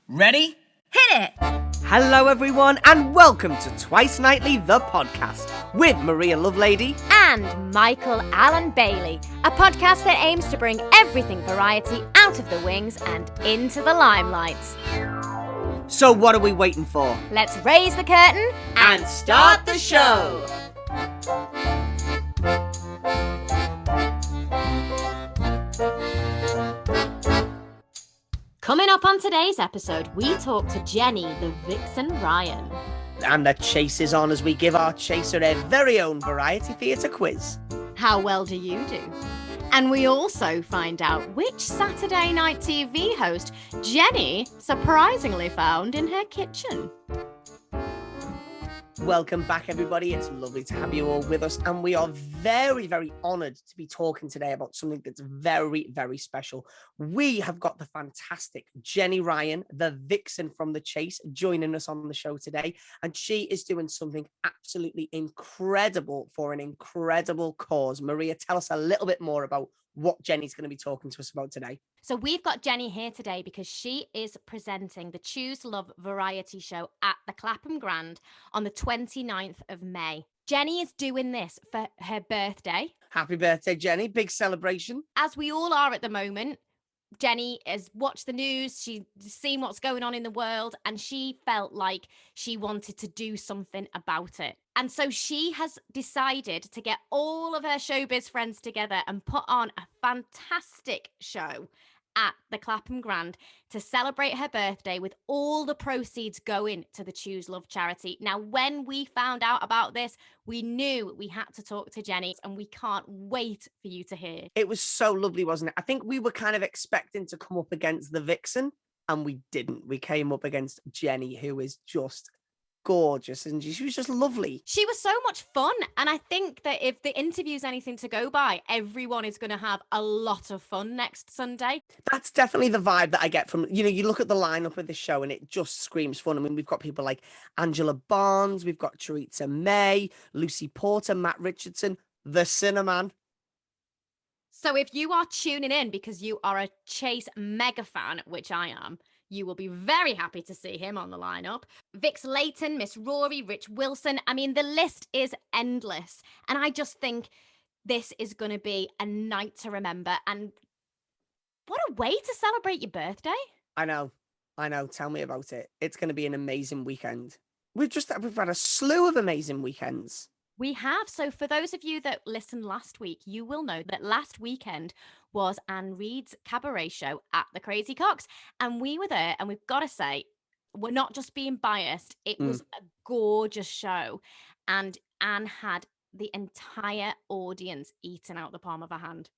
Ready? Hit it! Hello everyone and welcome to Twice Nightly the podcast with Maria Lovelady And Michael Allen Bailey, a podcast that aims to bring everything variety out of the wings and into the limelight. So what are we waiting for? Let's raise the curtain And start the show! Coming up on today's episode, we talk to Jenny, the Vixen Ryan. And the chase is on as we give our chaser a very own variety theatre quiz. How well do you do? And we also find out which Saturday night TV host Jenny surprisingly found in her kitchen. Welcome back, everybody. It's lovely to have you all with us. And we are very, very honoured to be talking today about something that's very, very special. We have got the fantastic Jenny Ryan, the Vixen from The Chase, joining us on the show today. And she is doing something absolutely incredible for an incredible cause. Maria, tell us a little bit more about what Jenny's going to be talking to us about today. So we've got Jenny here today because she is presenting the Choose Love variety show at the Clapham Grand on the 29th of May. Jenny is doing this for her birthday. Happy birthday, Jenny. Big celebration. As we all are at the moment, Jenny has watched the news, she's seen what's going on in the world, and she felt like she wanted to do something about it. And so she has decided to get all of her showbiz friends together and put on a fantastic show at the Clapham Grand to celebrate her birthday, with all the proceeds going to the Choose Love charity. Now, when we found out about this, we knew we had to talk to Jenny, and we can't wait for you to hear. It was so lovely, wasn't it? I think we were kind of expecting to come up against the Vixen, and we didn't. We came up against Jenny, who is just gorgeous, and she was just lovely. She was so much fun, and I think that if the interview's anything to go by, everyone is going to have a lot of fun next Sunday. That's definitely the vibe that I get from, you look at the lineup of this show and it just screams fun. I mean, we've got people like Angela Barnes, we've got Teresa May, Lucy Porter, Matt Richardson, the Cinnamon. So if you are tuning in because you are a Chase mega fan, which I am, you will be very happy to see him on the lineup. Vix Layton, Miss Rory, Rich Wilson. I mean, the list is endless. And I just think this is going to be a night to remember. And what a way to celebrate your birthday. I know. Tell me about it. It's going to be an amazing weekend. We've had a slew of amazing weekends. We have. So for those of you that listened last week, you will know that last weekend was Anne Reid's Cabaret show at the Crazy Cocks. And we were there, and we've got to say, we're not just being biased. It was a gorgeous show. And Anne had the entire audience eating out the palm of her hand.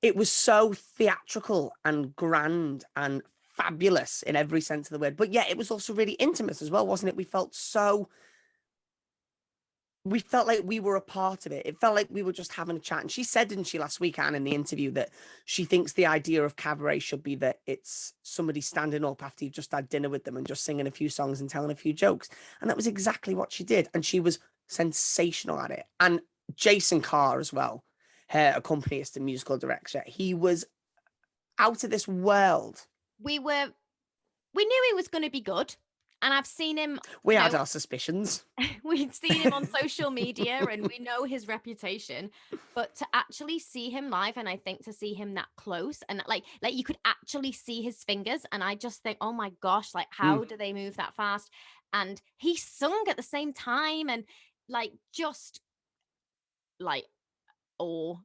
It was so theatrical and grand and fabulous in every sense of the word. But yeah, it was also really intimate as well, wasn't it? We felt like we were a part of it. It felt like we were just having a chat. And she said, didn't she, last week, Anne, in the interview, that she thinks the idea of Cabaret should be that it's somebody standing up after you've just had dinner with them and just singing a few songs and telling a few jokes. And that was exactly what she did. And she was sensational at it. And Jason Carr as well, her accompanist and musical director, he was out of this world. We knew he was going to be good. And I've seen him. We had our suspicions. We've seen him on social media and we know his reputation. But to actually see him live, and I think to see him that close, and like you could actually see his fingers. And I just think, oh my gosh, like how do they move that fast? And he sung at the same time, and just awe.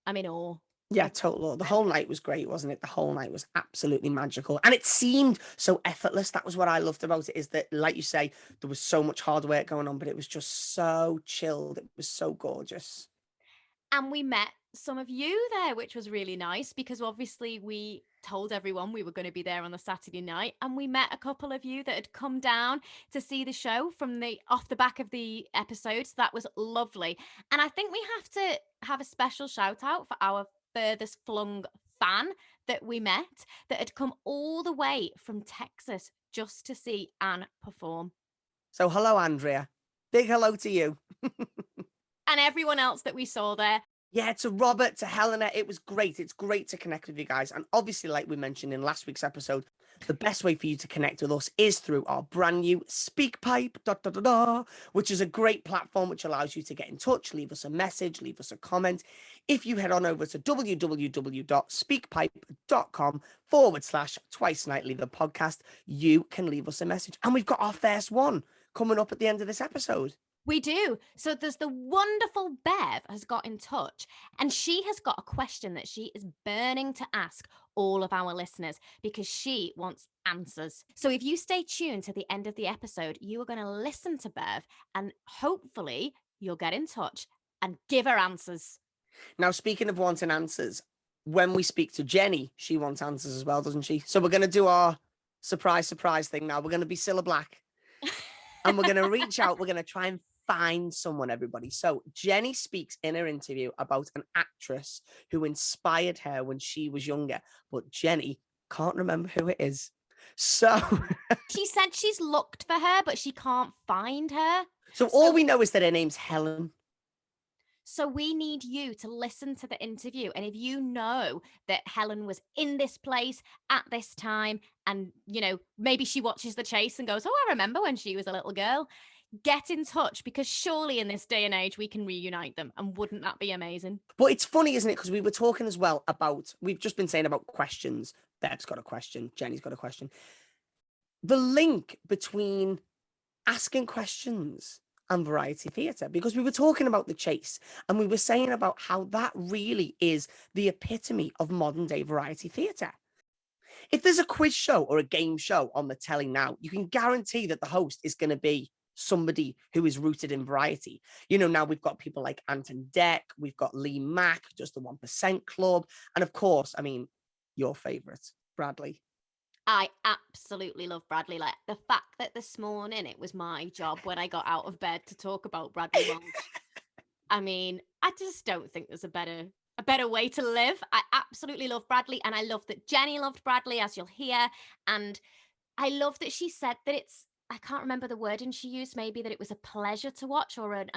I'm in awe. Yeah, total. The whole night was great, wasn't it? The whole night was absolutely magical. And it seemed so effortless. That was what I loved about it, is that, like you say, there was so much hard work going on, but it was just so chilled. It was so gorgeous. And we met some of you there, which was really nice, because obviously we told everyone we were going to be there on the Saturday night, and we met a couple of you that had come down to see the show from off the back of the episodes. That was lovely. And I think we have to have a special shout out for our furthest flung fan that we met, that had come all the way from Texas just to see Anne perform. So hello, Andrea. Big hello to you. And everyone else that we saw there. Yeah, to Robert, to Helena, it was great. It's great to connect with you guys. And obviously, like we mentioned in last week's episode, the best way for you to connect with us is through our brand new SpeakPipe, which is a great platform which allows you to get in touch, leave us a message, leave us a comment. If you head on over to www.speakpipe.com/twicenightlythepodcast, you can leave us a message. And we've got our first one coming up at the end of this episode. We do. So there's the wonderful Bev has got in touch, and she has got a question that she is burning to ask all of our listeners because she wants answers. So if you stay tuned to the end of the episode, you are going to listen to Bev and hopefully you'll get in touch and give her answers. Now, speaking of wanting answers, when we speak to Jenny, she wants answers as well, doesn't she? So we're going to do our surprise thing now. We're going to be Cilla Black and we're going to reach out. We're going to try and find someone, everybody. So Jenny speaks in her interview about an actress who inspired her when she was younger, but Jenny can't remember who it is. So she said she's looked for her, but she can't find her. So all we know is that her name's Helen. So we need you to listen to the interview. And if you know that Helen was in this place at this time and, you know, maybe she watches The Chase and goes, oh, I remember when she was a little girl. Get in touch, because surely in this day and age we can reunite them, and wouldn't that be amazing? But it's funny, isn't it? Because we were talking as well about, we've just been saying about questions. Bev's got a question. Jenny's got a question. The link between asking questions and variety theatre, because we were talking about The Chase and we were saying about how that really is the epitome of modern day variety theatre. If there's a quiz show or a game show on the telly now, you can guarantee that the host is going to be somebody who is rooted in variety. You know, now we've got people like Anton Deck, we've got Lee Mack, just the 1% Club, and of course, I mean, your favorite, Bradley. I absolutely love Bradley. Like the fact that this morning it was my job when I got out of bed to talk about Bradley Walsh. I mean, I just don't think there's a better way to live. I absolutely love Bradley, and I love that Jenny loved Bradley, as you'll hear, and I love that she said that it's, I can't remember the wording she used, maybe that it was a pleasure to watch or an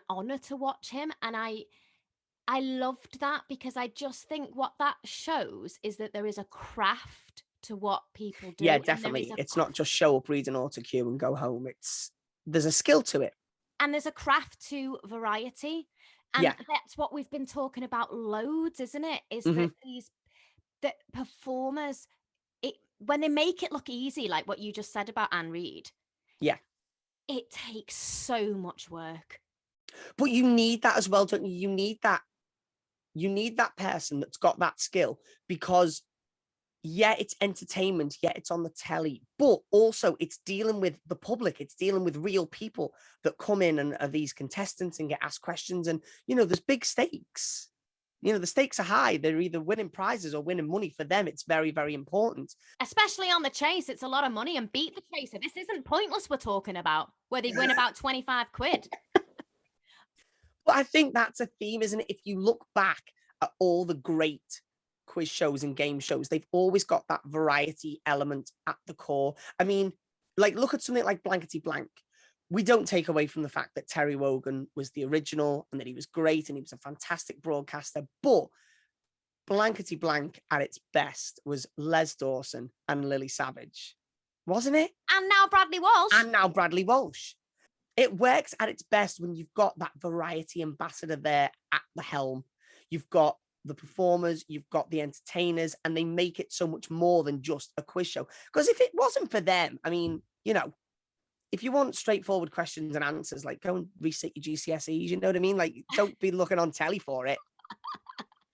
honor to watch him. And I loved that, because I just think what that shows is that there is a craft to what people do. Yeah, definitely. It's not just show up, read an autocue and go home. There's a skill to it. And there's a craft to variety. And that's what we've been talking about loads, isn't it? Is that that performers, when they make it look easy, like what you just said about Anne Reid, it takes so much work. But you need that as well, don't you? You need that person that's got that skill, because it's entertainment, it's on the telly, but also it's dealing with the public, it's dealing with real people that come in and are these contestants and get asked questions, and there's big stakes. The stakes are high. They're either winning prizes or winning money. For them, it's very, very important. Especially on The Chase, it's a lot of money. And Beat the Chaser, this isn't Pointless we're talking about, where they win about 25 quid. But I think that's a theme, isn't it? If you look back at all the great quiz shows and game shows, they've always got that variety element at the core. I mean, like, look at something like Blankety Blank. We don't take away from the fact that Terry Wogan was the original and that he was great and he was a fantastic broadcaster, but Blankety Blank at its best was Les Dawson and Lily Savage, wasn't it? And now Bradley Walsh. It works at its best when you've got that variety ambassador there at the helm. You've got the performers, you've got the entertainers, and they make it so much more than just a quiz show. Because if it wasn't for them, I mean, if you want straightforward questions and answers, like, go and resit your GCSEs, you know what I mean? Like, don't be looking on telly for it.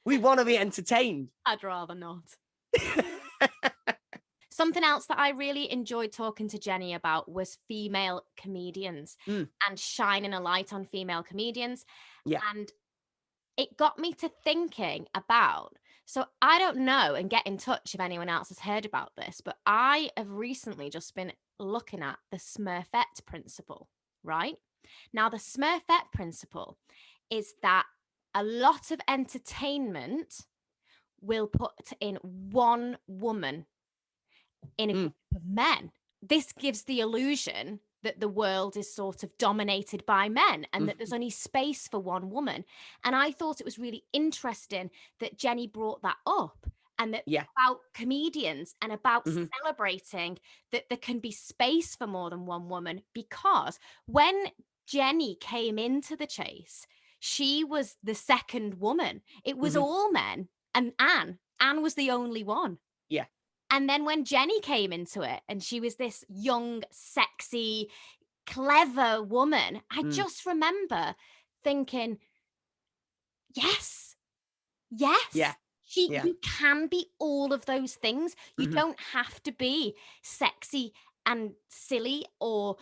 We want to be entertained. I'd rather not. Something else that I really enjoyed talking to Jenny about was female comedians and shining a light on female comedians. Yeah. And it got me to thinking about, so I don't know, and get in touch if anyone else has heard about this, but I have recently just been looking at the Smurfette principle, right? Now, the Smurfette principle is that a lot of entertainment will put in one woman in a group of men. This gives the illusion that the world is sort of dominated by men and that there's only space for one woman. And I thought it was really interesting that Jenny brought that up, and that about comedians and about celebrating that there can be space for more than one woman. Because when Jenny came into the chase, she was the second woman. It was all men, and Anne was the only one. Yeah. And then when Jenny came into it and she was this young, sexy, clever woman, I just remember thinking, yes. Yeah. You can be all of those things. You don't have to be sexy and silly or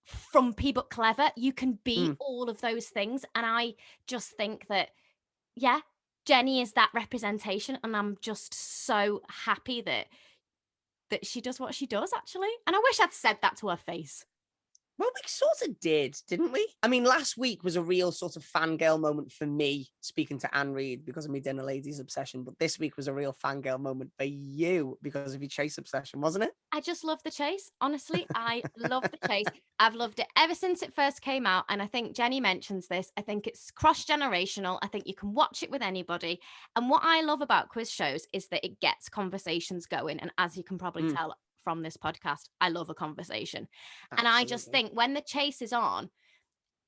frumpy but clever. You can be all of those things. And I just think that, Jenny is that representation, and I'm just so happy that she does what she does, actually. And I wish I'd said that to her face. Well, we sort of did, didn't we? I mean, last week was a real sort of fangirl moment for me, speaking to Anne Reid because of my dinner ladies obsession. But this week was a real fangirl moment for you because of your chase obsession, wasn't it? I just love the chase. Honestly, I love the chase. I've loved it ever since it first came out. And I think Jenny mentions this. I think it's cross-generational. I think you can watch it with anybody. And what I love about quiz shows is that it gets conversations going. And as you can probably tell from this podcast, I love a conversation. Absolutely. And I just think when the chase is on,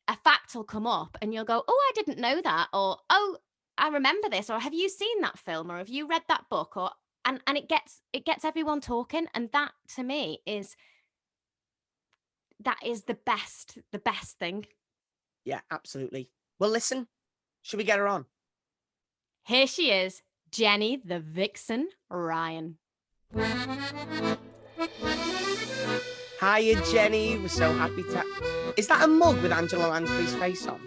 a fact will come up and you'll go, oh, I didn't know that. Or, oh, I remember this. Or have you seen that film? Or have you read that book? Or and it gets everyone talking. And that to me is the best thing. Yeah, absolutely. Well, listen, should we get her on? Here she is, Jenny the Vixen Ryan. Hiya, Jenny. We're so happy to... Is that a mug with Angela Lansbury's face on?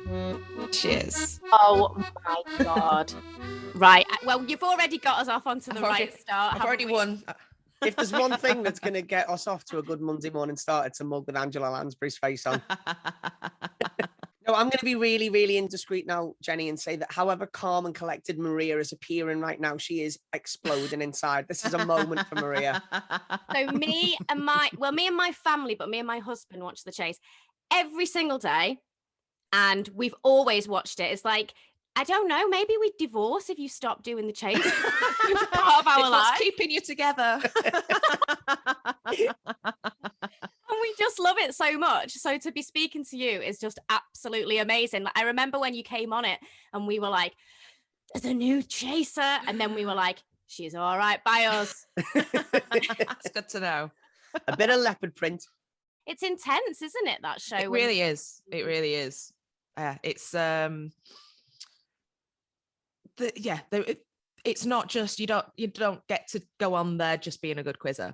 Cheers. Oh, my God. Right. Well, you've already got us off onto the right start. I've already won. If there's one thing that's going to get us off to a good Monday morning start, it's a mug with Angela Lansbury's face on. No, I'm going to be really, really indiscreet now, Jenny, and say that however calm and collected Maria is appearing right now, she is exploding inside. This is a moment for Maria. So me and my family, but me and my husband watch the chase every single day. And we've always watched it. It's like, I don't know, maybe we'd divorce if you stopped doing the chase. It's part of our life. It's keeping you together. And we just love it so much. So to be speaking to you is just absolutely amazing. Like, I remember when you came on it and we were like, there's a new chaser. And then we were like, she's all right by us. That's good to know. A bit of leopard print. It's intense, isn't it, that show? It really is. It really is. It's it's not just you don't get to go on there just being a good quizzer.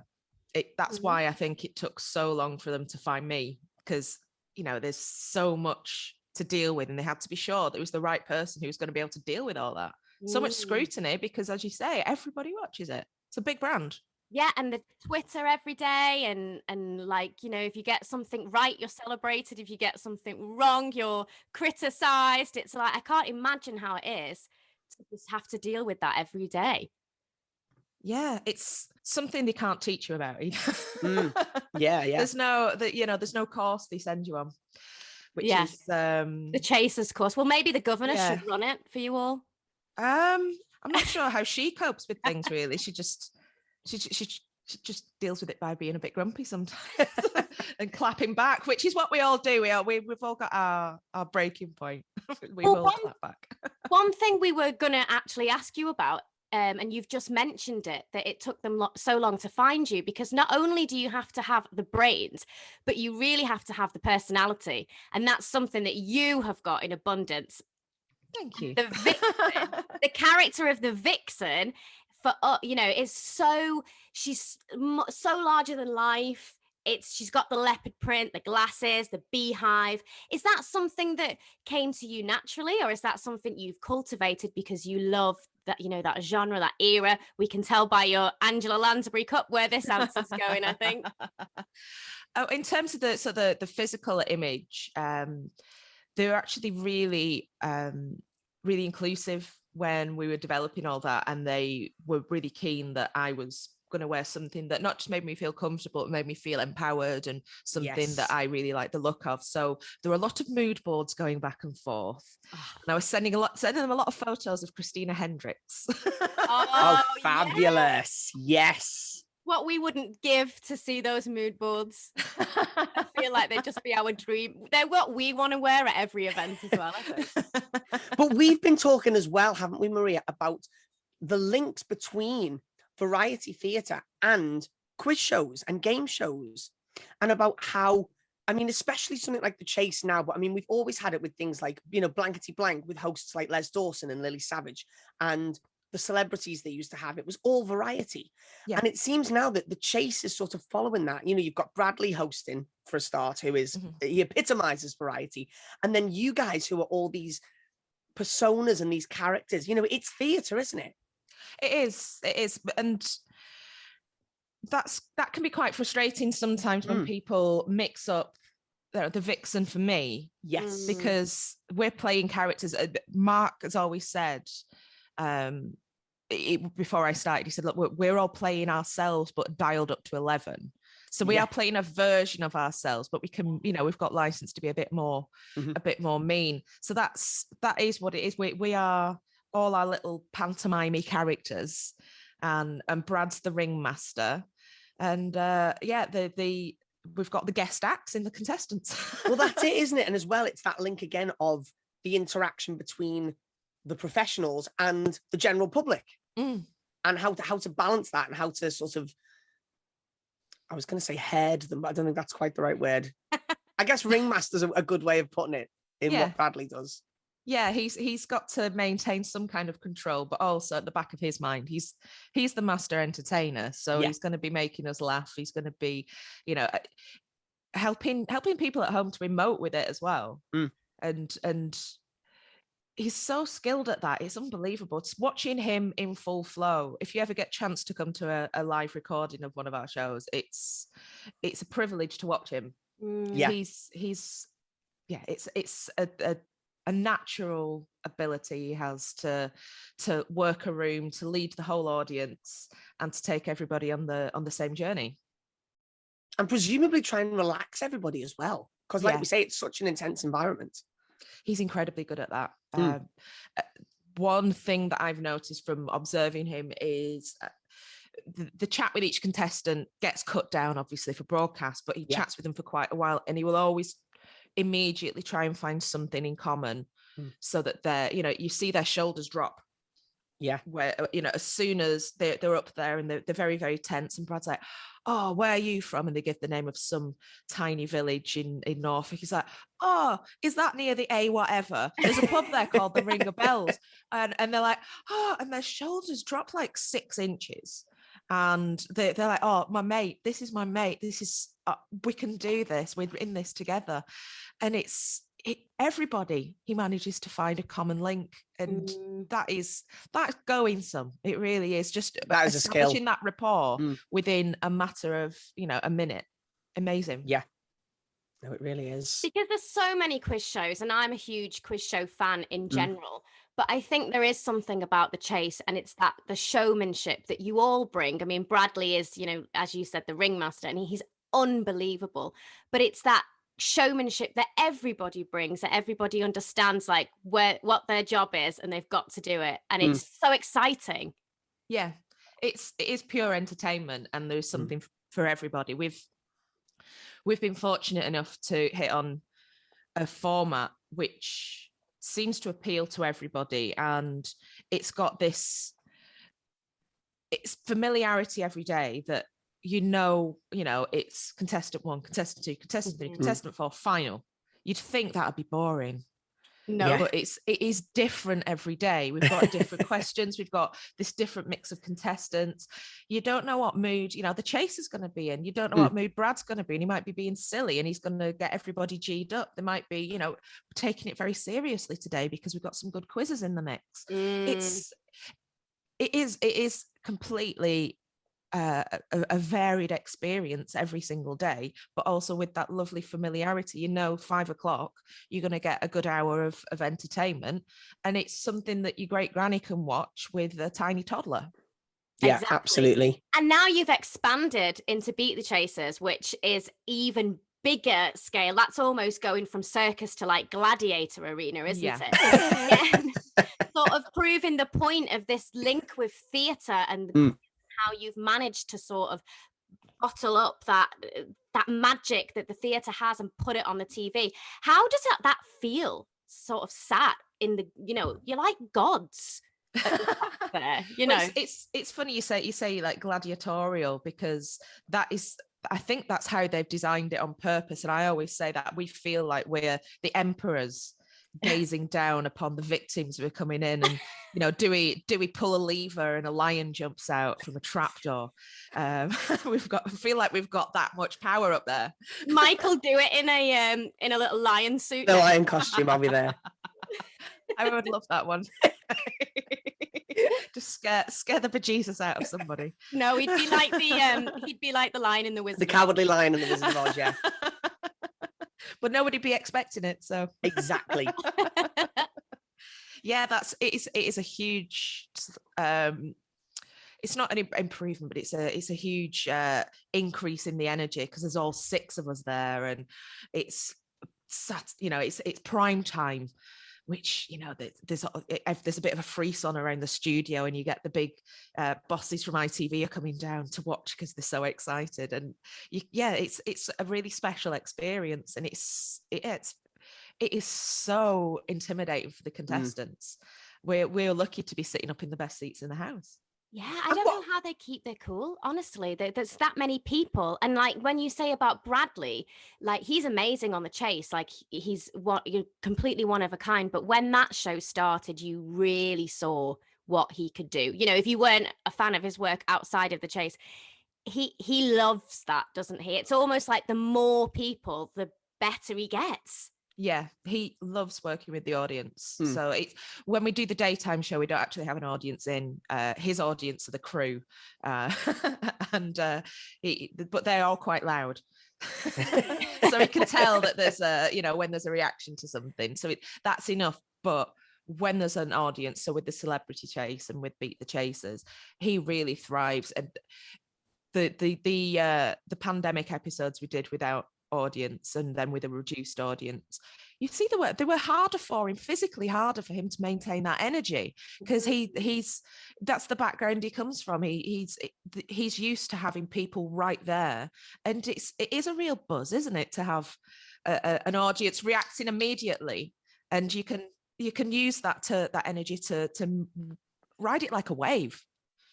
That's why I think it took so long for them to find me, because there's so much to deal with, and they had to be sure that it was the right person who was going to be able to deal with all that. So much scrutiny, because as you say, everybody watches it. It's a big brand. Yeah, and the Twitter every day, and like, if you get something right, you're celebrated. If you get something wrong, you're criticized. It's like, I can't imagine how it is to just have to deal with that every day. Yeah, it's something they can't teach you about either. Yeah. There's no course they send you on, which is the Chasers course. Well, maybe the governor should run it for you all. I'm not sure how she copes with things, really. She just deals with it by being a bit grumpy sometimes and clapping back, which is what we all do. We've all got our breaking point. We will clap back. One thing we were going to actually ask you about, and you've just mentioned it, that it took them so long to find you, because not only do you have to have the brains, but you really have to have the personality. And that's something that you have got in abundance. Thank you. The Vixen, the character of the Vixen, is she's so larger than life. She's got the leopard print, the glasses, the beehive. Is that something that came to you naturally, or is that something you've cultivated because you love that, that genre, that era? We can tell by your Angela Lansbury cup where this answer's going, I think. Oh, in terms of the physical image, they're actually really, really inclusive when we were developing all that, and they were really keen that I was going to wear something that not just made me feel comfortable, it made me feel empowered and something Yes. that I really like the look of. So there were a lot of mood boards going back and forth. And I was sending them a lot of photos of Christina Hendricks. Oh, fabulous. Yes. What we wouldn't give to see those mood boards. I feel like they'd just be our dream. They're what we want to wear at every event as well, I think. But we've been talking as well, haven't we, Maria, about the links between variety theatre and quiz shows and game shows, and about how, I mean, especially something like The Chase now, but I mean, we've always had it with things like, you know, Blankety Blank with hosts like Les Dawson and Lily Savage, and the celebrities they used to have. It was all variety. Yeah. And it seems now that The Chase is sort of following that. You know, you've got Bradley hosting for a start, who is, he epitomizes variety. And then you guys who are all these personas and these characters, you know, it's theatre, isn't it? It is. And that can be quite frustrating sometimes when people mix up the Vixen for me. Yes. Because we're playing characters. Mark has always said, before I started, he said, look, we're all playing ourselves, but dialed up to 11. So we are playing a version of ourselves, but we can, you know, we've got license to be a bit more mean. So that is what it is. We are all our little pantomime characters, and Brad's the ringmaster, and we've got the guest acts in the contestants. Well, that's it, isn't it? And as well, it's that link again of the interaction between the professionals and the general public, and how to balance that, and how to sort of, I was going to say head them, but I don't think that's quite the right word. I guess ringmaster's a good way of putting it in what Bradley does. Yeah, he's got to maintain some kind of control, but also at the back of his mind, he's the master entertainer. So he's going to be making us laugh. He's going to be, you know, helping people at home to emote with it as well. And he's so skilled at that. It's unbelievable. It's watching him in full flow. If you ever get a chance to come to a live recording of one of our shows, it's a privilege to watch him. Yeah, it's a natural ability he has to work a room, to lead the whole audience, and to take everybody on the same journey. And presumably try and relax everybody as well. Because like we say, it's such an intense environment. He's incredibly good at that. One thing that I've noticed from observing him is the chat with each contestant gets cut down, obviously, for broadcast, but he chats with them for quite a while, and he will always immediately try and find something in common, so that you see their shoulders drop. Yeah. Where, you know, as soon as they're up there and they're very, very tense, and Brad's like, oh, where are you from? And they give the name of some tiny village in Norfolk. He's like, oh, is that near the A whatever? There's a pub there called the Ring of Bells. And they're like, oh, and their shoulders drop like 6 inches. And they're like, oh, my mate, this is my mate. This is, we can do this. We're in this together. And everybody, he manages to find a common link, and that's going some. It really is, just that is establishing that rapport within a matter of, you know, a minute. Amazing. Yeah. No, it really is. Because there's so many quiz shows, and I'm a huge quiz show fan in general. But I think there is something about The Chase, and it's that the showmanship that you all bring. I mean, Bradley is, you know, as you said, the ringmaster, and he's unbelievable. But it's that showmanship that everybody brings, that everybody understands like what their job is, and they've got to do it, and it's so exciting. Yeah, it is pure entertainment, and there's something for everybody. We've been fortunate enough to hit on a format which seems to appeal to everybody, and it's got it's familiarity every day, that you know, it's contestant 1, contestant 2, contestant 3, contestant 4, final. You'd think that'd be boring. No, but it is different every day. We've got different questions. We've got this different mix of contestants. You don't know what mood, the chase is going to be in. You don't know what mood Brad's going to be in. He might be being silly and he's going to get everybody G'd up. They might be, taking it very seriously today because we've got some good quizzes in the mix. It is completely a varied experience every single day, but also with that lovely familiarity. 5 o'clock you're going to get a good hour of entertainment, and it's something that your great granny can watch with a tiny toddler. Yeah, Exactly. absolutely. And now you've expanded into Beat the Chasers, which is even bigger scale. That's almost going from circus to like gladiator arena, isn't Yeah. it? Again, sort of proving the point of this link with theatre and how you've managed to sort of bottle up that magic that the theatre has and put it on the TV. How does that feel? Sort of sat in the, you're like gods. There, Well, it's funny you say like gladiatorial, because that is, I think that's how they've designed it on purpose. And I always say that we feel like we're the emperors gazing down upon the victims who are coming in, and do we pull a lever and a lion jumps out from a trapdoor? I feel like we've got that much power up there. Michael, do it in a little lion suit. The lion costume, I'll be there. I would love that one. Just scare the bejesus out of somebody. No, he'd be like the lion in the Wizard. The Cowardly Lion in the Wizard of Oz, yeah. But nobody'd be expecting it, so exactly. Yeah, it is a huge. It's not an improvement, but it's a huge increase in the energy, because there's all 6 of us there, and it's prime time, which there's a bit of a frisson around the studio, and you get the big bosses from ITV are coming down to watch because they're so excited, and it's a really special experience, and it is so intimidating for the contestants. We're lucky to be sitting up in the best seats in the house. Yeah, I don't know how they keep their cool, honestly. There's that many people. And like when you say about Bradley, like he's amazing on the chase. Like you're completely one of a kind. But when that show started, you really saw what he could do. If you weren't a fan of his work outside of the chase, he loves that, doesn't he? It's almost like the more people, the better he gets. Yeah, he loves working with the audience. So when we do the daytime show, we don't actually have an audience in. His audience are the crew, but they're all quite loud. So he can tell that there's when there's a reaction to something. So that's enough. But when there's an audience, so with the Celebrity Chase and with Beat the Chasers, he really thrives. And the pandemic episodes we did without audience and then with a reduced audience, you see they were harder for him, physically harder for him to maintain that energy, because he's that's the background he comes from. He's used to having people right there, and it is a real buzz, isn't it, to have an audience reacting immediately, and you can use that energy to ride it like a wave.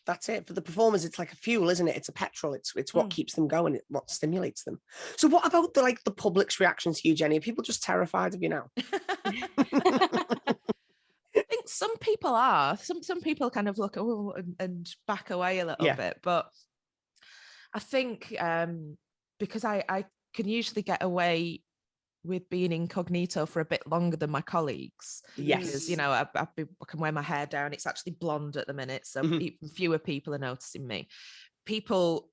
That's it. For the performers, it's like a fuel, isn't it? It's a petrol. It's what keeps them going. It's what stimulates them. So what about the public's reaction to you, Jenny? Are people just terrified of you now? I think some people are. Some people kind of look and back away a little bit. But I think because I can usually get away with being incognito for a bit longer than my colleagues. Yes. Because, I can wear my hair down. It's actually blonde at the minute, so even fewer people are noticing me. People,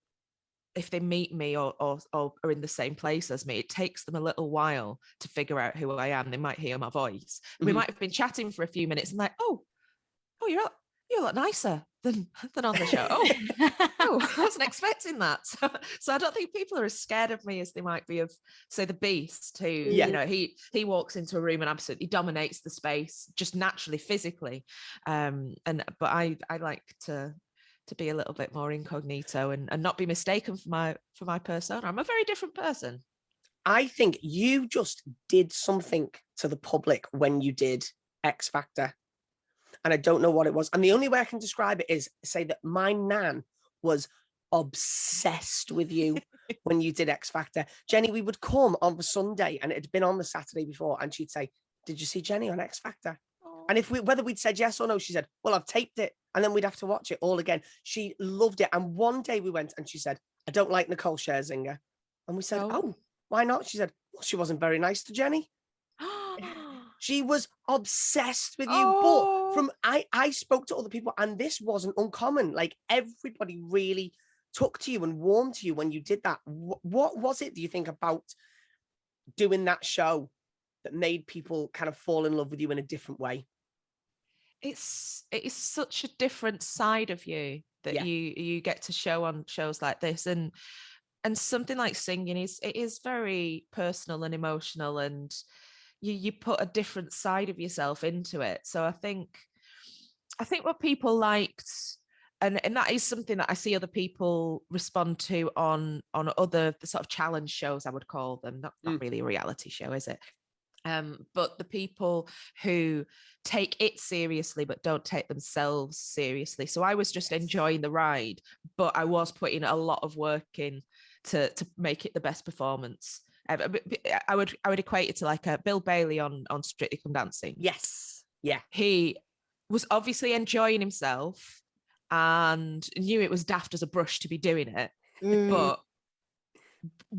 if they meet me or are in the same place as me, it takes them a little while to figure out who I am. They might hear my voice. We might have been chatting for a few minutes and like, oh, you're a lot nicer than on the show. I wasn't expecting that. So I don't think people are as scared of me as they might be of, say, the Beast, who he walks into a room and absolutely dominates the space just naturally, physically. But I like to be a little bit more incognito and not be mistaken for my persona. I'm a very different person. I think you just did something to the public when you did X Factor. And I don't know what it was. And the only way I can describe it is say that my nan was obsessed with you when you did X Factor. Jenny, we would come on the Sunday and it had been on the Saturday before, and she'd say, "Did you see Jenny on X Factor?" Oh. And whether we'd said yes or no, she said, "Well, I've taped it." And then we'd have to watch it all again. She loved it. And one day we went and she said, "I don't like Nicole Scherzinger." And we said, "Oh, why not?" She said, "Well, she wasn't very nice to Jenny." She was obsessed with you. But I spoke to other people, and this wasn't uncommon. Like, everybody really took to you and warmed to you when you did that. What was it, do you think, about doing that show that made people kind of fall in love with you in a different way? It is such a different side of you that you get to show on shows like this. And something like singing is very personal and emotional, and you put a different side of yourself into it. So I think what people liked, and that is something that I see other people respond to on other the sort of challenge shows, I would call them. Not really a reality show, is it? But the people who take it seriously but don't take themselves seriously. So I was just enjoying the ride, but I was putting a lot of work in to make it the best performance. I would equate it to like a Bill Bailey on Strictly Come Dancing. Yes. Yeah. He was obviously enjoying himself and knew it was daft as a brush to be doing it, but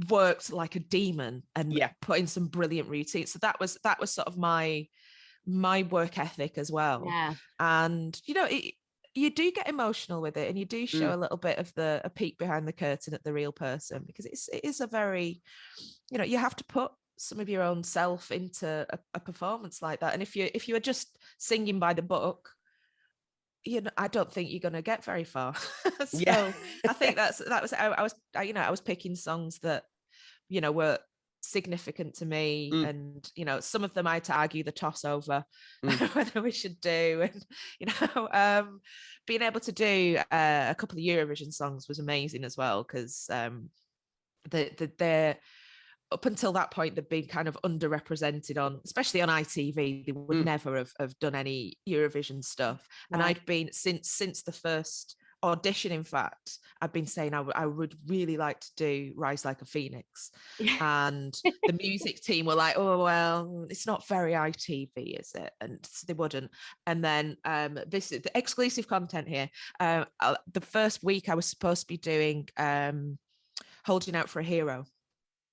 worked like a demon and put in some brilliant routines. So that was sort of my work ethic as well. Yeah. And you do get emotional with it, and you do show a little bit of a peek behind the curtain at the real person, because it is a very, you have to put some of your own self into a performance like that. And if you are just singing by the book, I don't think you're going to get very far. So I think I was picking songs that were significant to me, and some of them I had to argue the toss over whether we should do, and being able to do a couple of Eurovision songs was amazing as well, because they're up until that point they've been kind of underrepresented especially on ITV. They would never have done any Eurovision stuff. And I'd been since the first audition, in fact, I've been saying I would really like to do Rise Like a Phoenix. And the music team were like, oh, well, it's not very ITV, is it? And so they wouldn't. And then this is the exclusive content here. The first week I was supposed to be doing Holding Out for a Hero.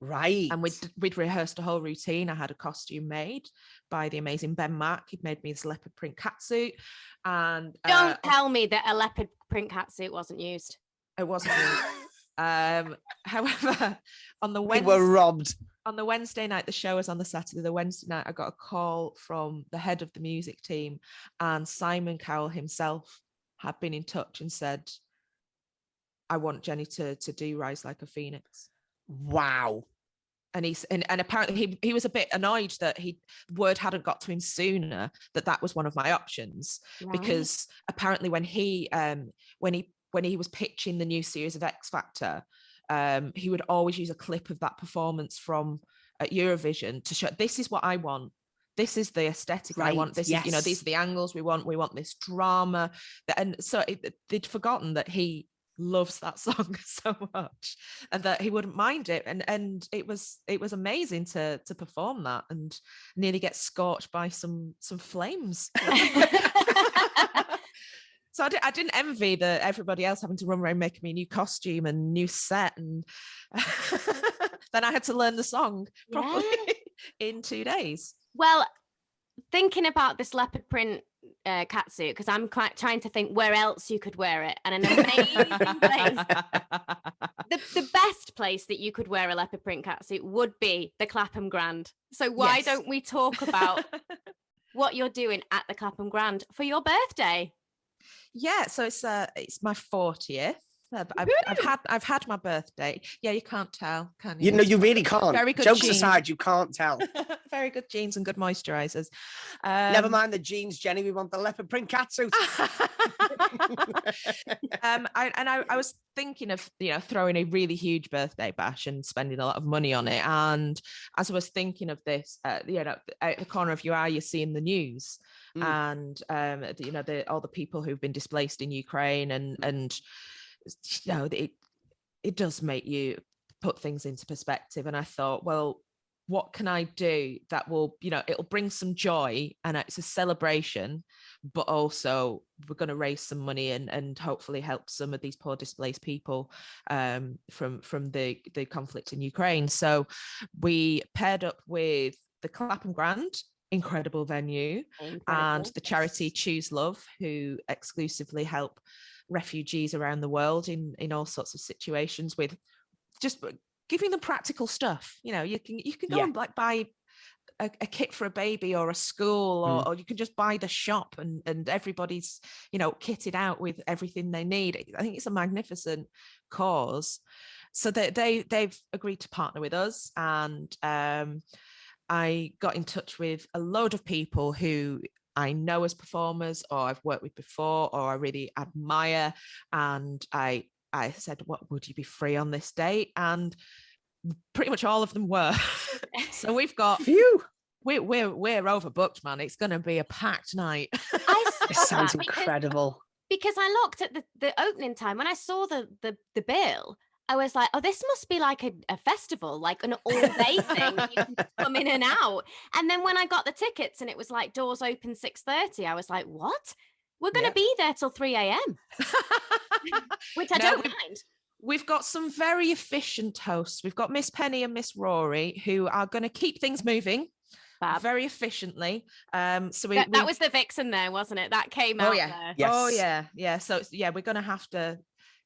Right. And we'd rehearsed a whole routine. I had a costume made by the amazing Ben Mack. He'd made me this leopard print catsuit. And don't tell me that a leopard print catsuit wasn't used. It wasn't used. However, on the Wednesday, we were robbed. On the Wednesday night, the show was on the Saturday. The Wednesday night, I got a call from the head of the music team, and Simon Cowell himself had been in touch and said, I want Jenny to do Rise Like a Phoenix. Wow. And apparently he was a bit annoyed that word hadn't got to him sooner that was one of my options, because apparently when he was pitching the new series of X Factor, he would always use a clip of that performance from Eurovision to show, this is what I want. This is the aesthetic I want. This is, these are the angles we want. We want this drama. And so they'd forgotten that he loves that song so much, and that he wouldn't mind it, and it was amazing to perform that and nearly get scorched by some flames. So I didn't envy everybody else having to run around making me a new costume and new set, and then I had to learn the song properly in 2 days. Well, thinking about this leopard print catsuit, because I'm quite trying to think where else you could wear it, and an amazing place. The best place that you could wear a leopard print catsuit would be the Clapham Grand. So why don't we talk about what you're doing at the Clapham Grand for your birthday? Yeah, so it's my 40th. I've had my birthday. Yeah, you can't tell, can you? You really can't. Very good. Jokes aside, you can't tell. Very good jeans and good moisturizers. Never mind the jeans, Jenny. We want the leopard print catsuit. I was thinking of throwing a really huge birthday bash and spending a lot of money on it. And as I was thinking of this, out the corner of your eye, you're seeing the news, and all the people who've been displaced in Ukraine, and it does make you put things into perspective. And I thought, well, what can I do that will, it'll bring some joy, and it's a celebration, but also we're going to raise some money and hopefully help some of these poor displaced people from the conflict in Ukraine. So we paired up with the Clapham Grand, incredible venue, and the charity Choose Love, who exclusively help refugees around the world in all sorts of situations, with just giving them practical stuff. You can go and buy a kit for a baby or a school, or you can just buy the shop, and everybody's, you know, kitted out with everything they need. I think it's a magnificent cause. So they've agreed to partner with us, and I got in touch with a load of people who I know as performers, or I've worked with before, or I really admire, and I said, "What, would you be free on this date?" And pretty much all of them were. So we've got we're overbooked, man. It's going to be a packed night. It sounds incredible. Because I looked at the opening time when I saw the bill. I was like, oh, this must be like a festival, like an all-day thing. You can come in and out. And then when I got the tickets and it was like doors open 6:30, I was like, what? We're going to be there till 3 a.m. Which I don't mind. We've got some very efficient hosts. We've got Miss Penny and Miss Rory, who are going to keep things moving very efficiently. So that was the Vixen there, wasn't it? That came out there. Yes. Oh yeah. So we're going to have to,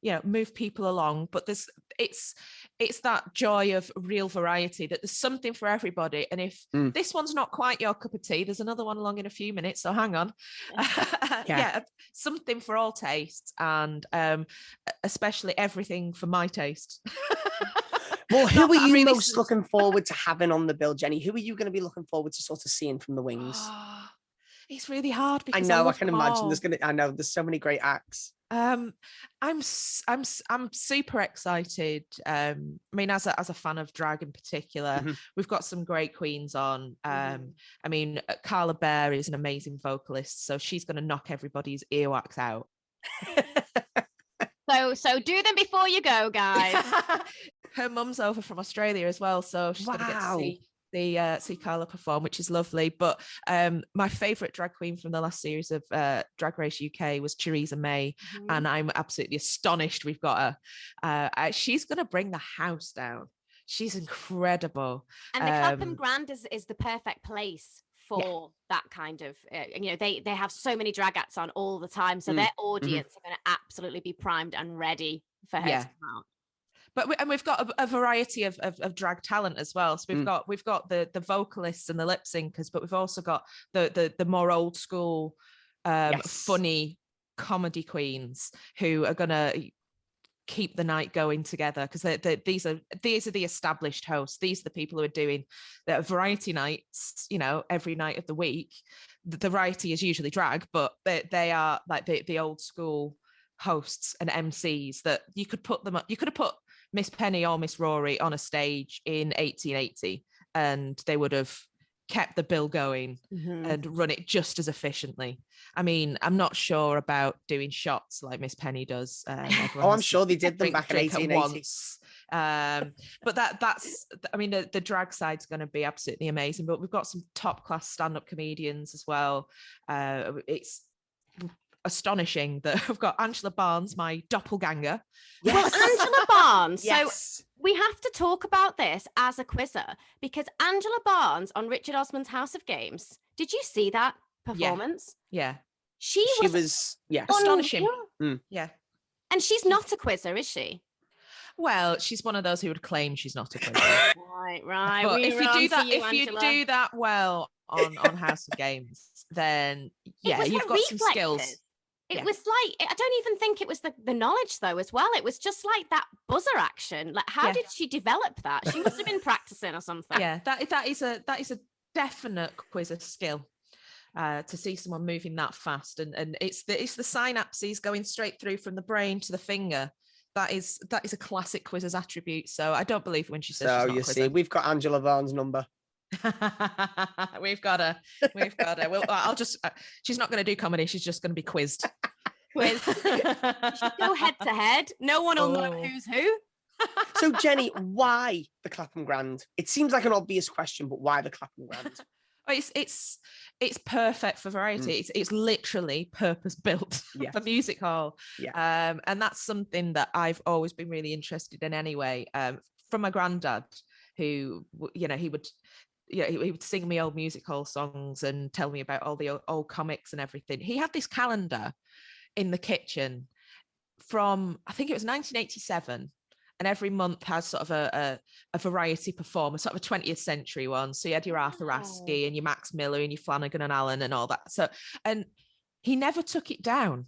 you know, move people along, but it's that joy of real variety, that there's something for everybody. And if this one's not quite your cup of tea, there's another one along in a few minutes, so hang on. Something for all tastes, and especially everything for my taste. Well, who are you most looking forward to having on the bill, Jenny? Who are you going to be looking forward to sort of seeing from the wings? It's really hard because I can imagine there's so many great acts. I'm super excited. I mean, as a fan of drag in particular, we've got some great queens on. I mean, Carla Bear is an amazing vocalist, so she's going to knock everybody's earwax out. So do them before you go, guys. Her mum's over from Australia as well, so she's going to get to see Carla perform, which is lovely. But my favourite drag queen from the last series of Drag Race UK was Theresa May, and I'm absolutely astonished we've got her. She's going to bring the house down. She's incredible. And the Clapham Grand is the perfect place for that kind of, you know, they have so many drag acts on all the time, so their audience are going to absolutely be primed and ready for her to come out. But we've got a variety of drag talent as well. So we've got the vocalists and the lip syncers, but we've also got the more old school, funny comedy queens who are gonna keep the night going together, because these are the established hosts. These are the people who are doing the variety nights, you know, every night of the week. The variety is usually drag, but they are like the old school hosts and MCs that you could have put Miss Penny or Miss Rory on a stage in 1880 and they would have kept the bill going and run it just as efficiently. I mean, I'm not sure about doing shots like Miss Penny does. I'm sure they did them back in 1880. But that's, I mean, the drag side's going to be absolutely amazing. But we've got some top class stand-up comedians as well. It's astonishing that I've got Angela Barnes, my doppelganger. Well, Angela Barnes. So we have to talk about this as a quizzer, because Angela Barnes on Richard Osman's House of Games. Did you see that performance? Yeah. She was astonishing. Yeah. And she's not a quizzer, is she? Well, she's one of those who would claim she's not a quizzer. Right. But if you do that well on House of Games, then you've got some skills. It was like, I don't even think it was the knowledge though as well. It was just like that buzzer action. Like, how did she develop that? She must have been practicing or something. Yeah, that is a definite quizzer skill. To see someone moving that fast, and it's the synapses going straight through from the brain to the finger. That is a classic quizzer's attribute. So I don't believe when she says. So you see, we've got Angela Barnes' number. We've got her. Well, I'll just. She's not going to do comedy. She's just going to be quizzed. You should go head to head. No one will know who's who. So Jenny, why the Clapham Grand? It seems like an obvious question, but why the Clapham Grand? It's perfect for variety. It's literally purpose built for music hall. And that's something that I've always been really interested in anyway. From my granddad, who, you know, he would sing me old music hall songs and tell me about all the old comics and everything. He had this calendar in the kitchen from, I think it was 1987, and every month has sort of a variety performer, sort of a 20th century one. So you had your Arthur Askey and your Max Miller and your Flanagan and Allen and all that. So, and he never took it down.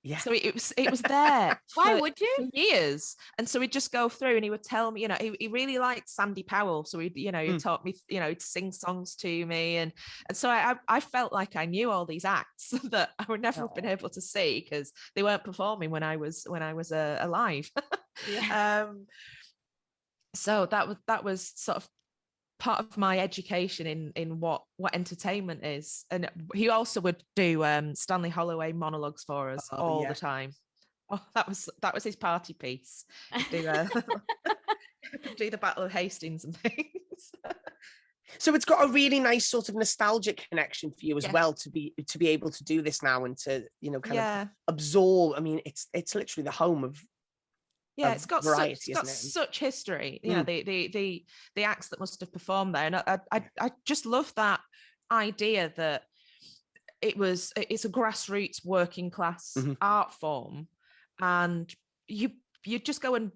Yeah. So it was there. Why would you? For years. And so he'd just go through and he would tell me, he really liked Sandy Powell. So he'd taught me, he'd sing songs to me. And so I felt like I knew all these acts that I would never have been able to see because they weren't performing when I was alive. Yeah. So that was sort of part of my education in what entertainment is. And he also would do Stanley Holloway monologues for us all the time. Oh, that was his party piece. Do the Battle of Hastings and things. So it's got a really nice sort of nostalgic connection for you as well to be able to do this now and to kind of absorb. I mean, it's literally the home of it's got variety, such history. The acts that must have performed there, and I just love that idea that it's a grassroots working class art form, and you just go and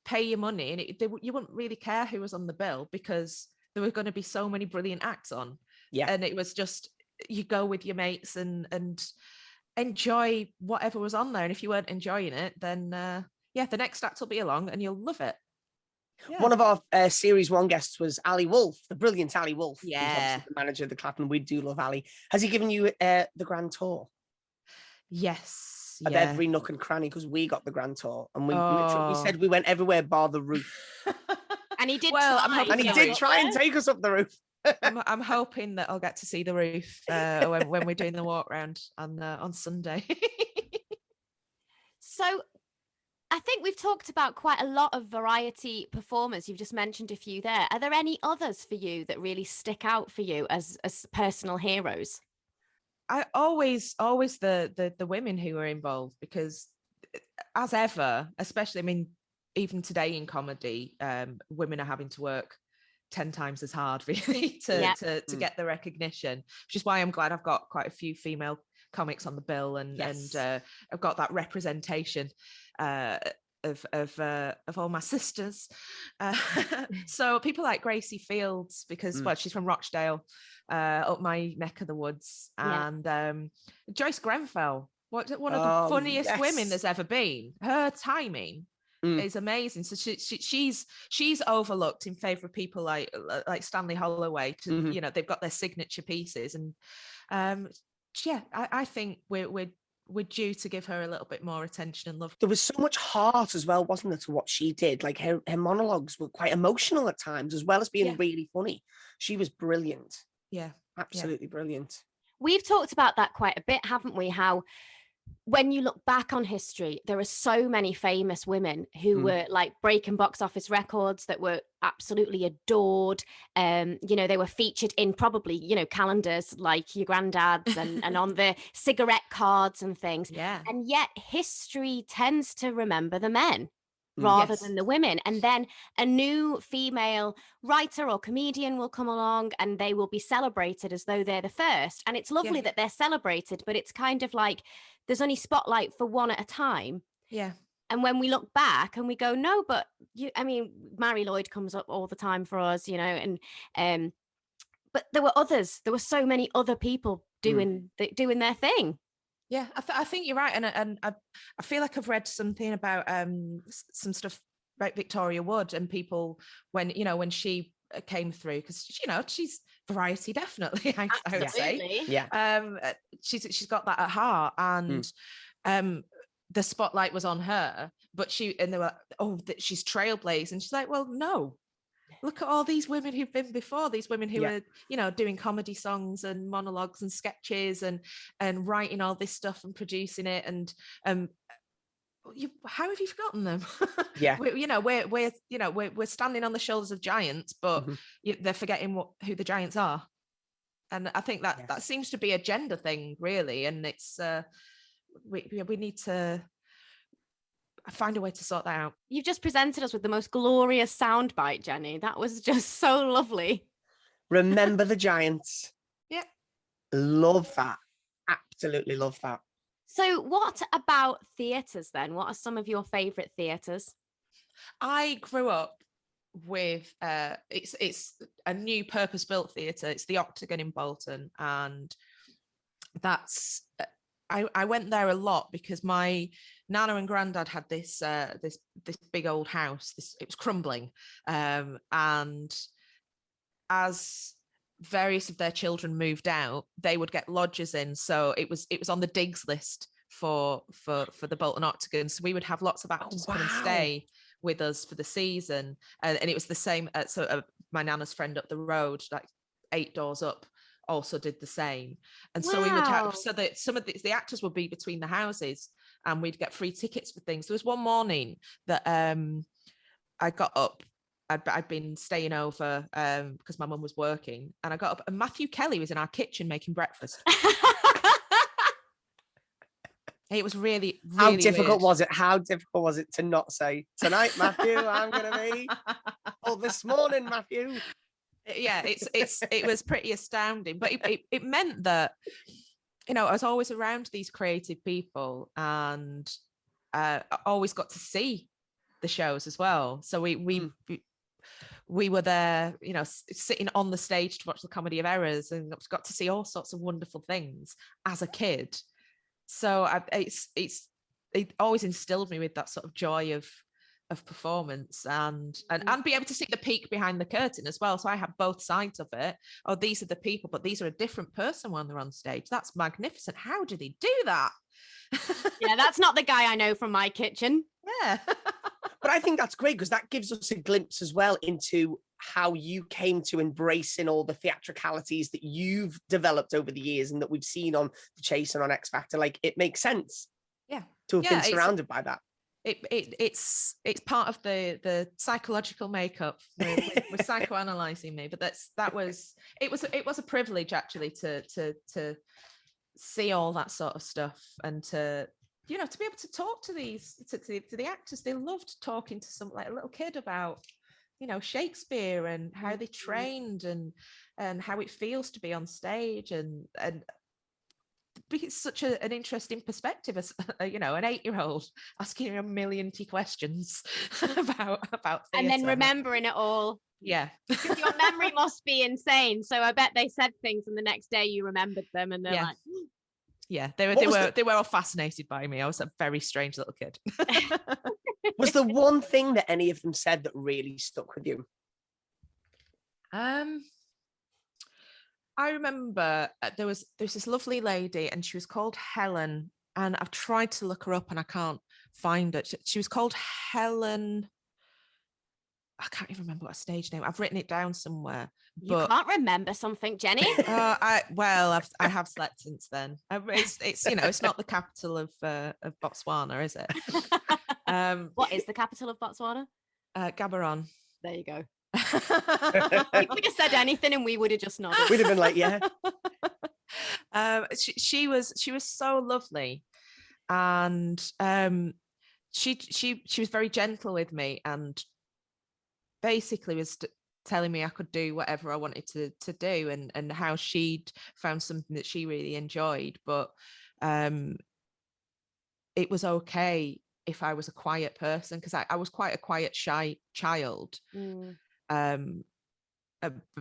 pay your money, and you wouldn't really care who was on the bill because there were going to be so many brilliant acts on. And it was just you go with your mates and enjoy whatever was on there, and if you weren't enjoying it, then the next act will be along and you'll love it. Yeah. One of our series 1 guests was Ali Wolf, the brilliant Ali Wolf. Yeah. Who's obviously the manager of the Clapham. We do love Ali. Has he given you the grand tour? Yes. Of every nook and cranny, because we got the grand tour and we literally said we went everywhere bar the roof. And he did try and take us up the roof. I'm hoping that I'll get to see the roof when we're doing the walk round on Sunday. So I think we've talked about quite a lot of variety performers. You've just mentioned a few there. Are there any others for you that really stick out for you as personal heroes? I always the women who were involved, because as ever, especially, I mean, even today in comedy, women are having to work 10 times as hard really to get the recognition, which is why I'm glad I've got quite a few female comics on the bill, and I've got that representation of all my sisters. So people like Gracie Fields, because she's from Rochdale, up my neck of the woods, and Joyce Grenfell, one of the funniest women there's ever been. Her timing is amazing. So she's overlooked in favor of people like Stanley Holloway. They've got their signature pieces, and I think we're due to give her a little bit more attention and love. There was so much heart as well, wasn't there, to what she did? Like her monologues were quite emotional at times, as well as being really funny. She was brilliant. Yeah, absolutely brilliant. We've talked about that quite a bit, haven't we? How when you look back on history, there are so many famous women who were like breaking box office records that were absolutely adored. They were featured in probably, calendars like your granddad's and on the cigarette cards and things. Yeah. And yet history tends to remember the men rather than the women. And then a new female writer or comedian will come along and they will be celebrated as though they're the first. And it's lovely that they're celebrated, but it's kind of like there's only spotlight for one at a time. Yeah. And when we look back and we go, no, but Mary Lloyd comes up all the time for us, but there were others. There were so many other people doing their thing. Yeah, I think you're right, and I feel like I've read something about some stuff about Victoria Wood and people when she came through, because she's variety, definitely. I would say, she's got that at heart, and the spotlight was on her, but they were that she's trailblazed, and she's like, well, no. Look at all these women who've been before, these women who are, doing comedy songs and monologues and sketches and writing all this stuff and producing it. And how have you forgotten them? Yeah. we're standing on the shoulders of giants, but they're forgetting who the giants are. And I think that seems to be a gender thing, really. And it's we need to find a way to sort that out. You've just presented us with the most glorious soundbite, Jenny. That was just so lovely. Remember the giants. Yeah. Love that. Absolutely love that. So what about theatres then? What are some of your favourite theatres? I grew up with it's a new purpose-built theatre. It's the Octagon in Bolton, and that's I went there a lot because my nana and granddad had this big old house. It was crumbling, and as various of their children moved out, they would get lodgers in. So it was on the digs list for the Bolton Octagon. So we would have lots of actors come and stay with us for the season, and it was the same. My nana's friend up the road, like 8 doors up, also did the same. And so we would have, so that some of the actors would be between the houses, and we'd get free tickets for things. There was one morning that I got up. I'd been staying over because my mum was working, and I got up and Matthew Kelly was in our kitchen making breakfast. It was really, really How difficult weird. was it? How difficult was it to not say, tonight, Matthew, I'm going to be, or this morning, Matthew? Yeah, it was pretty astounding, but it meant that, you know, I was always around these creative people, and I always got to see the shows as well. So we were there, you know, sitting on the stage to watch the Comedy of Errors, and got to see all sorts of wonderful things as a kid. So it always instilled me with that sort of joy of performance, and be able to see the peek behind the curtain as well. So I have both sides of it. Oh, these are the people, but these are a different person when they're on stage. That's magnificent. How do they do that? Yeah, that's not the guy I know from my kitchen. Yeah. But I think that's great, because that gives us a glimpse as well into how you came to embracing all the theatricalities that you've developed over the years and that we've seen on The Chase and on X Factor. Like, it makes sense. Yeah. To have been surrounded by that. It's part of the psychological makeup. We're psychoanalyzing me, but it was a privilege actually to see all that sort of stuff, and to, you know, to be able to talk to the actors. They loved talking to some, like, a little kid about, you know, Shakespeare and how they trained and how it feels to be on stage, and it's such an interesting perspective as, you know, an 8-year-old asking you a million questions about theatre. And then remembering it all. Yeah. Because your memory must be insane. So I bet they said things and the next day you remembered them, and they're like, yeah, they were all fascinated by me. I was a very strange little kid. Was there one thing that any of them said that really stuck with you? I remember there was this lovely lady, and she was called Helen, and I've tried to look her up and I can't find it. She was called Helen. I can't even remember what stage name. I've written it down somewhere. You can't remember something, Jenny? I have slept since then. It's you know, it's not the capital of Botswana, is it? What is the capital of Botswana? Gaborone. There you go. You could have said anything and we would have just nodded. We'd have been like, yeah. She was so lovely, and she was very gentle with me, and basically was telling me I could do whatever I wanted to do, and how she'd found something that she really enjoyed, but it was okay if I was a quiet person, because I was quite a quiet, shy child. You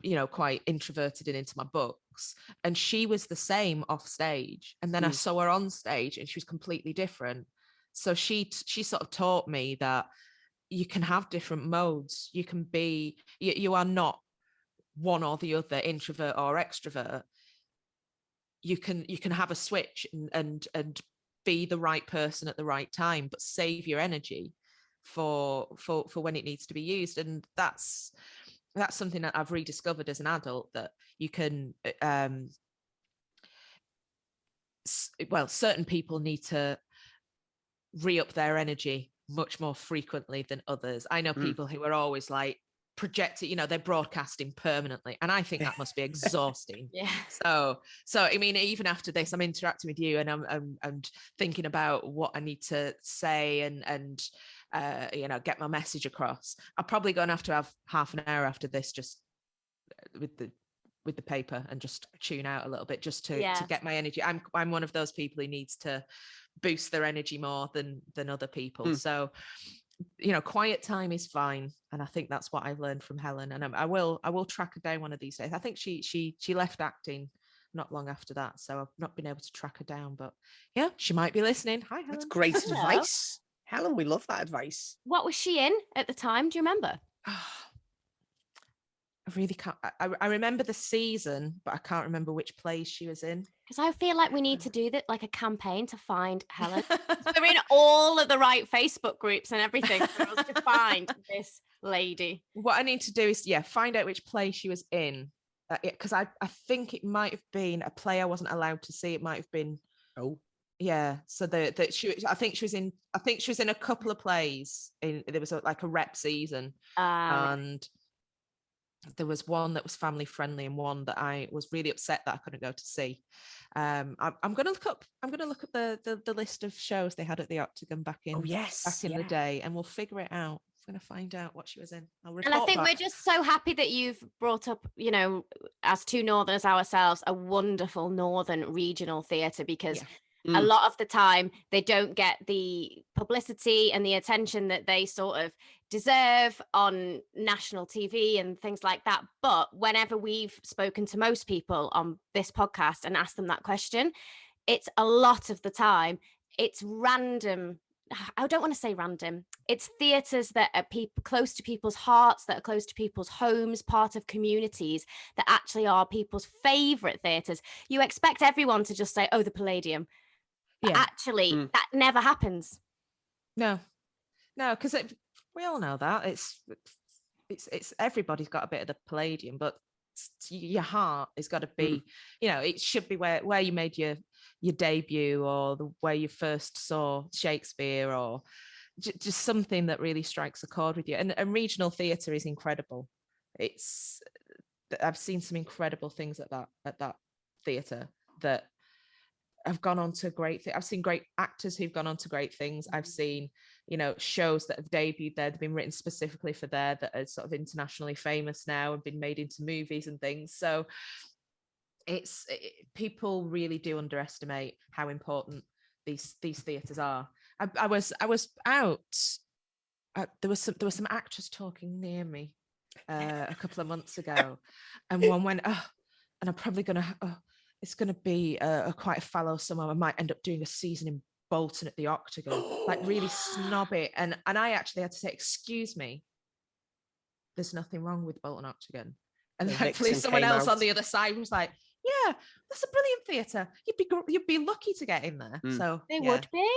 know, quite introverted and into my books, and she was the same off stage, and then I saw her on stage and she was completely different. So she sort of taught me that you can have different modes. You can be, you are not one or the other, introvert or extrovert. You can have a switch and be the right person at the right time, but save your energy for when it needs to be used. And that's something that I've rediscovered as an adult, that you can certain people need to re-up their energy much more frequently than others. I know people who are always like projecting, you know, they're broadcasting permanently, and I think that must be exhausting. Yeah. So I mean, even after this, I'm interacting with you, and I'm thinking about what I need to say and you know, get my message across. I'm probably going to have half an hour after this, just with the paper, and just tune out a little bit, just to get my energy. I'm one of those people who needs to boost their energy more than other people. So quiet time is fine. And I think that's what I've learned from Helen. And I will track her down one of these days. I think she left acting not long after that, so I've not been able to track her down. But yeah, she might be listening. Hi, Helen. That's great Hello. advice, Helen. We love that advice. What was she in at the time? Do you remember? I really can't. I remember the season, but I can't remember which plays she was in. Because I feel like we need to do that, like a campaign to find Helen. We're in all of the right Facebook groups and everything for us to find this lady. What I need to do is, find out which play she was in. Because I think it might have been a play I wasn't allowed to see. It might have been. Oh. Yeah. So I think she was in a couple of plays. There was like a rep season, and there was one that was family friendly and one that I was really upset that I couldn't go to see. I'm going to look up the list of shows they had at the Octagon back in the day, and we'll figure it out. I'm going to find out what she was in. I'll report and I think back. we're just so happy that you've brought up, as two Northerners ourselves, a wonderful Northern regional theatre, because a lot of the time they don't get the publicity and the attention that they sort of deserve on national TV and things like that. But whenever we've spoken to most people on this podcast and asked them that question, it's a lot of the time, it's random. I don't want to say random. It's theatres that are close to people's hearts, that are close to people's homes, part of communities that actually are people's favourite theatres. You expect everyone to just say, oh, the Palladium. But actually, that never happens. No, because we all know that it's everybody's got a bit of the Palladium, but your heart has got to be, it should be where you made your debut, or where you first saw Shakespeare, or just something that really strikes a chord with you. And regional theatre is incredible. I've seen some incredible things at that theatre that have gone on to great things. I've seen great actors who've gone on to great things. I've seen, shows that have debuted there, they've been written specifically for there, that are sort of internationally famous now and been made into movies and things. So people really do underestimate how important these theatres are. I was out. There was some actress talking near me a couple of months ago, and one went, and I'm probably gonna. It's going to be quite a fallow summer. I might end up doing a season in Bolton at the Octagon, like really snobby. And I actually had to say, excuse me, there's nothing wrong with Bolton Octagon. And thankfully someone else on the other side was like, yeah, that's a brilliant theatre. You'd be lucky to get in there. So they would be.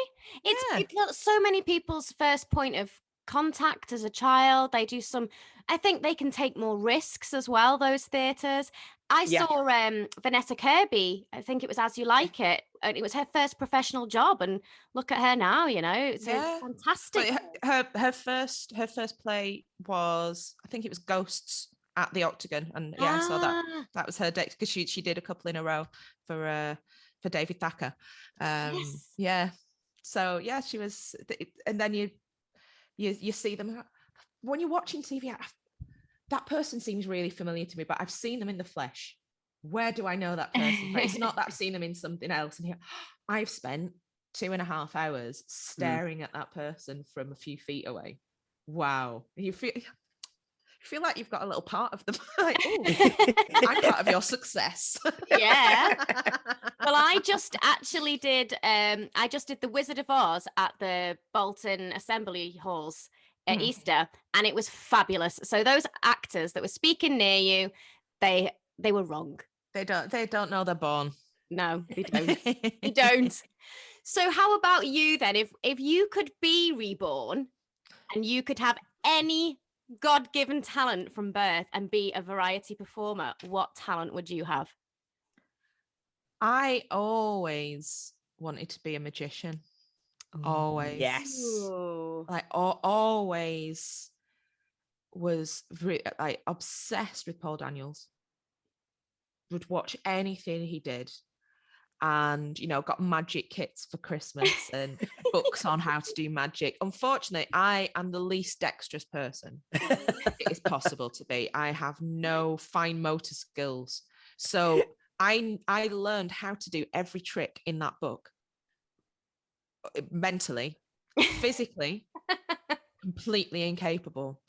It's so many people's first point of contact as a child. They do I think they can take more risks as well, those theatres. I saw Vanessa Kirby, I think it was As You Like It, and it was her first professional job, and look at her now, it's fantastic. Her first play was, I think it was Ghosts at the Octagon, and I saw that was her date, because she did a couple in a row for David Thacker. So she was, and then you see them when you're watching TV. That person seems really familiar to me, but I've seen them in the flesh. Where do I know that person? But it's not that I've seen them in something else. And here, I've spent 2.5 hours staring at that person from a few feet away. Wow. You feel like you've got a little part of them. Like, I'm part of your success. Yeah. Well, I just actually did the Wizard of Oz at the Bolton Assembly Halls at Easter, and it was fabulous. So those actors that were speaking near you, they were wrong. They don't know they're born. No, they don't. They don't. So how about you then? If you could be reborn and you could have any God-given talent from birth and be a variety performer, what talent would you have? I always wanted to be a magician. Always. Yes. Like always was like obsessed with Paul Daniels. Would watch anything he did, and got magic kits for Christmas and books on how to do magic. Unfortunately, I am the least dexterous person it is possible to be. I have no fine motor skills, so I learned how to do every trick in that book mentally, physically, completely incapable.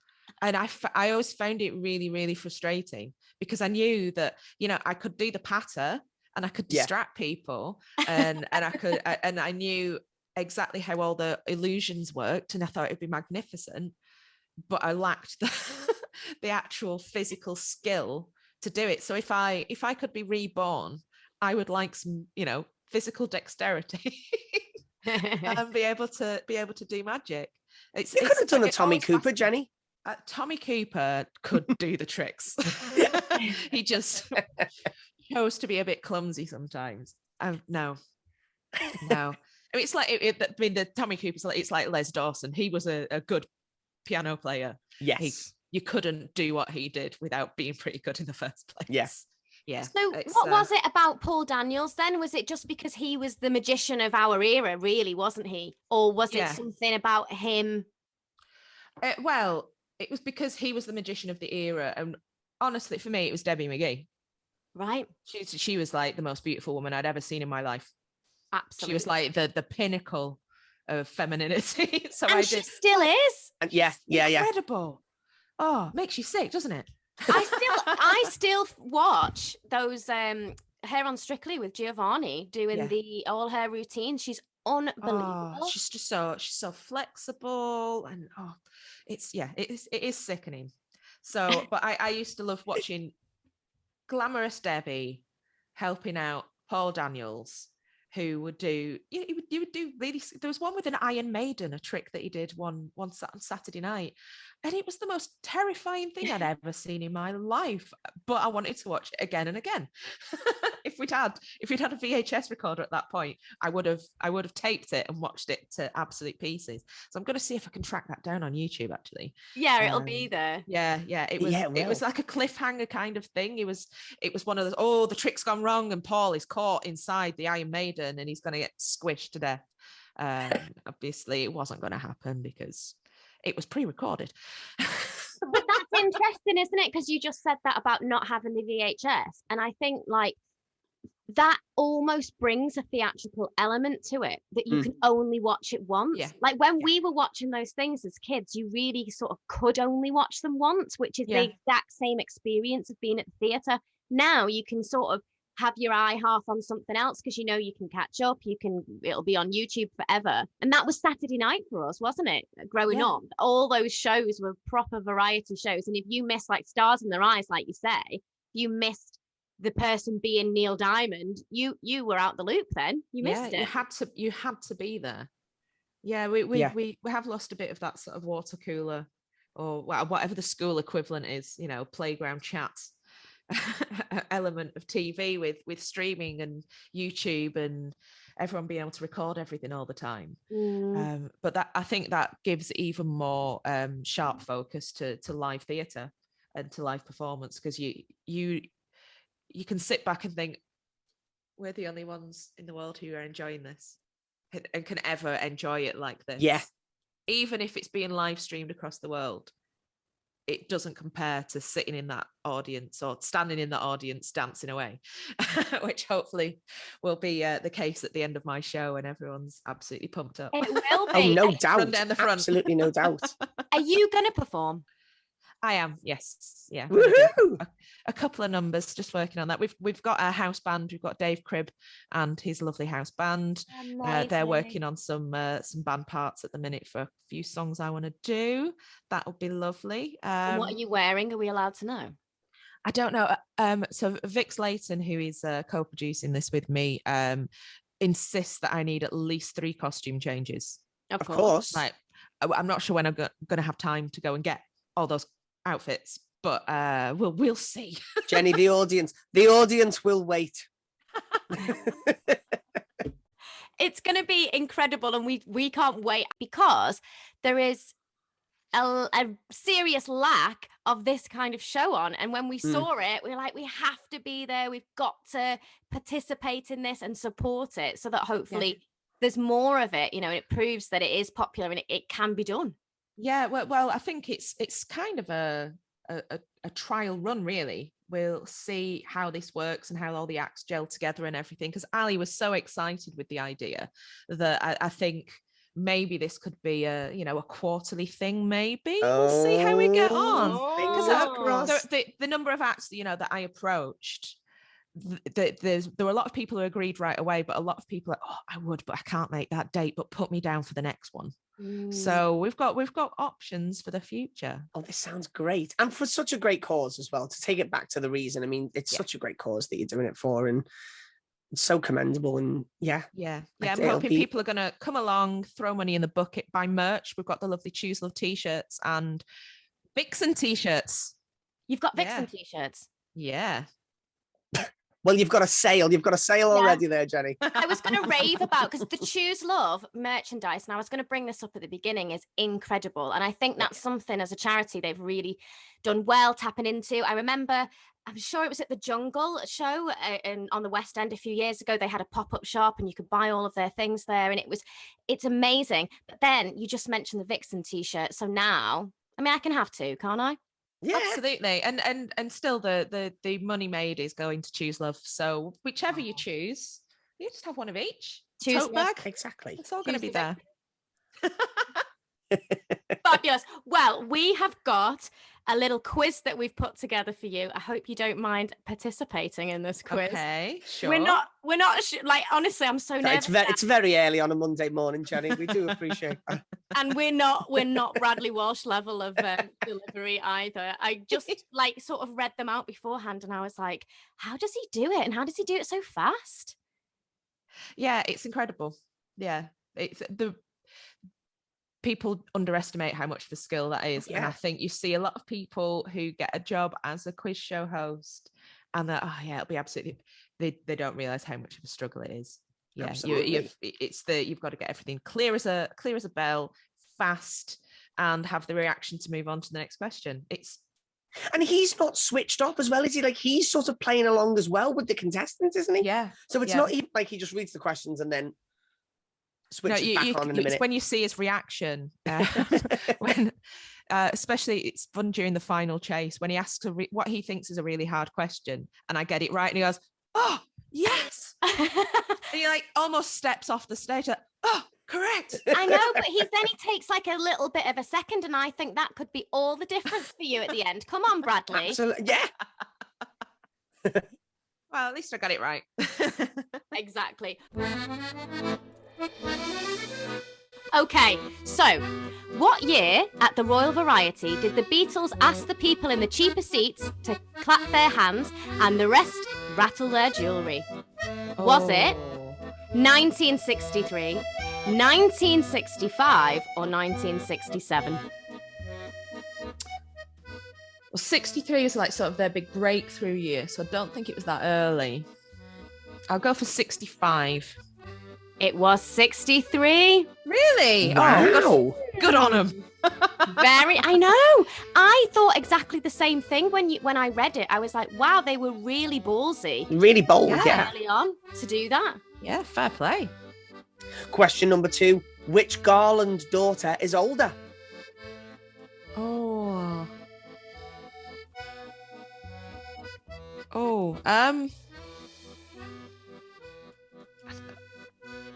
And I always found it really, really frustrating because I knew that, I could do the patter and I could distract people and I knew exactly how all the illusions worked and I thought it'd be magnificent, but I lacked the actual physical skill to do it. So if I could be reborn, I would like some, physical dexterity and be able to do magic. You could have done a Tommy Cooper, Jenny. Tommy Cooper could do the tricks. He just chose to be a bit clumsy sometimes. No. I mean, it's like the Tommy Cooper's it's like Les Dawson. He was a good piano player. Yes, you couldn't do what he did without being pretty good in the first place. Yes. Yeah. So what was it about Paul Daniels then? Was it just because he was the magician of our era, really, wasn't he? Or was it something about him? Well, it was because he was the magician of the era. And honestly, for me, it was Debbie McGee. Right. She was like the most beautiful woman I'd ever seen in my life. Absolutely. She was like the pinnacle of femininity. She still is. And yeah. Incredible. Oh, makes you sick, doesn't it? I still watch those her on Strictly with Giovanni doing all her routines. She's unbelievable. Oh, she's so flexible and it is sickening. So, but I used to love watching glamorous Debbie helping out Paul Daniels, who would do you would do really. There was one with an Iron Maiden, a trick that he did one Saturday night, and it was the most terrifying thing I'd ever seen in my life. But I wanted to watch it again and again. If we'd had a VHS recorder at that point, I would have taped it and watched it to absolute pieces. So I'm going to see if I can track that down on YouTube. Actually, it'll be there. Yeah, it was like a cliffhanger kind of thing. It was one of those. Oh, the trick's gone wrong, and Paul is caught inside the Iron Maiden, and he's going to get squished to death. Obviously, it wasn't going to happen because it was pre-recorded. But that's interesting, isn't it? Because you just said that about not having the VHS, and I think like that almost brings a theatrical element to it that you can only watch it once. Yeah. Like when we were watching those things as kids, you really sort of could only watch them once, which is the exact same experience of being at the theatre. Now you can sort of have your eye half on something else because you can catch up, it'll be on YouTube forever. And that was Saturday night for us, wasn't it? Growing up, all those shows were proper variety shows. And if you miss like Stars in Their Eyes, like you say, you missed the person being Neil Diamond, you were out the loop then. You missed it. You had to be there. Yeah, we have lost a bit of that sort of water cooler or whatever the school equivalent is, playground chat element of TV with streaming and YouTube and everyone being able to record everything all the time. But that I think that gives even more sharp focus to live theatre and to live performance, because you can sit back and think, we're the only ones in the world who are enjoying this and can ever enjoy it like this. Yeah. Even if it's being live streamed across the world, it doesn't compare to sitting in that audience or standing in the audience dancing away, which hopefully will be the case at the end of my show and everyone's absolutely pumped up. It will be. Oh, no doubt. Run down the front. Absolutely no doubt. Are you going to perform? I am, yes. Yeah. Woohoo! A couple of numbers, just working on that. We've got a house band. We've got Dave Cribb and his lovely house band. They're working on some band parts at the minute for a few songs I want to do. That would be lovely. What are you wearing? Are we allowed to know? I don't know. So Vix Layton, who is co-producing this with me, insists that I need at least 3 costume changes. Of course. Like, I'm not sure when I'm going to have time to go and get all those outfits, but we'll see. Jenny, the audience will wait. It's going to be incredible, and we can't wait, because there is a serious lack of this kind of show on. And when we saw it, we were like, we have to be there. We've got to participate in this and support it, so that hopefully there's more of it, and it proves that it is popular and it can be done. Yeah, well, I think it's kind of a trial run, really. We'll see how this works and how all the acts gel together and everything, because Ali was so excited with the idea that I think maybe this could be a quarterly thing. Maybe we'll see how we get on. Because the number of acts that I approached, there were a lot of people who agreed right away, but a lot of people are like, I would, but I can't make that date, but put me down for the next one. So we've got options for the future. Oh, this sounds great. And for such a great cause as well, to take it back to the reason. I mean, it's such a great cause that you're doing it for, and it's so commendable. And I'm hoping people are going to come along, throw money in the bucket, buy merch. We've got the lovely Choose Love t-shirts and Vixen t-shirts. You've got Vixen t-shirts? Yeah. Well, you've got a sale already there, Jenny. I was going to rave about, because the Choose Love merchandise, and I was going to bring this up at the beginning, is incredible. And I think that's something as a charity they've really done well tapping into. I remember, I'm sure it was at the Jungle show on the West End a few years ago. They had a pop-up shop and you could buy all of their things there. And it's amazing. But then you just mentioned the Vixen t-shirt. So now, I mean, I can have two, can't I? Yeah, absolutely. And still the money made is going to Choose Love. So whichever you choose, you just have one of each. Choose tote bag. Exactly. It's all going to be there. Fabulous. Well, we have got a little quiz that we've put together for you. I hope you don't mind participating in this quiz. Okay, sure. We're not like, honestly, I'm so nervous. It's very early on a Monday morning, Jenny. We do appreciate that. And we're not Bradley Walsh level of delivery either. I just sort of read them out beforehand, and I was like, how does he do it? And how does he do it so fast? Yeah, it's incredible. Yeah, it's people underestimate how much of a skill that is. And I think you see a lot of people who get a job as a quiz show host and they're, it'll be absolutely, they don't realize how much of a struggle it is. Yeah, you've got to get everything clear as a bell, fast, and have the reaction to move on to the next question. And he's not switched off as well, is he? Like, he's sort of playing along as well with the contestants, isn't he? Yeah. So it's not even like he just reads the questions and then switches back on in a minute. When you see his reaction, when especially it's fun during the final chase when he asks what he thinks is a really hard question, and I get it right, and he goes, "Oh yes," and he almost steps off the stage. Like, "Oh, correct." I know, but he takes like a little bit of a second, and I think that could be all the difference for you at the end. Come on, Bradley. Absolutely. Yeah. Well, at least I got it right. Exactly. Okay, so what year at the Royal Variety did the Beatles ask the people in the cheaper seats to clap their hands and the rest rattle their jewellery? Was it 1963, 1965 or 1967? Well, 63 is like sort of their big breakthrough year, so I don't think it was that early. I'll go for 65. It was 63. Really? Wow. Oh, good on them. I know. I thought exactly the same thing when I read it. I was like, wow, they were really ballsy. Really bold, yeah. Early on to do that. Yeah, fair play. Question number 2. Which Garland daughter is older?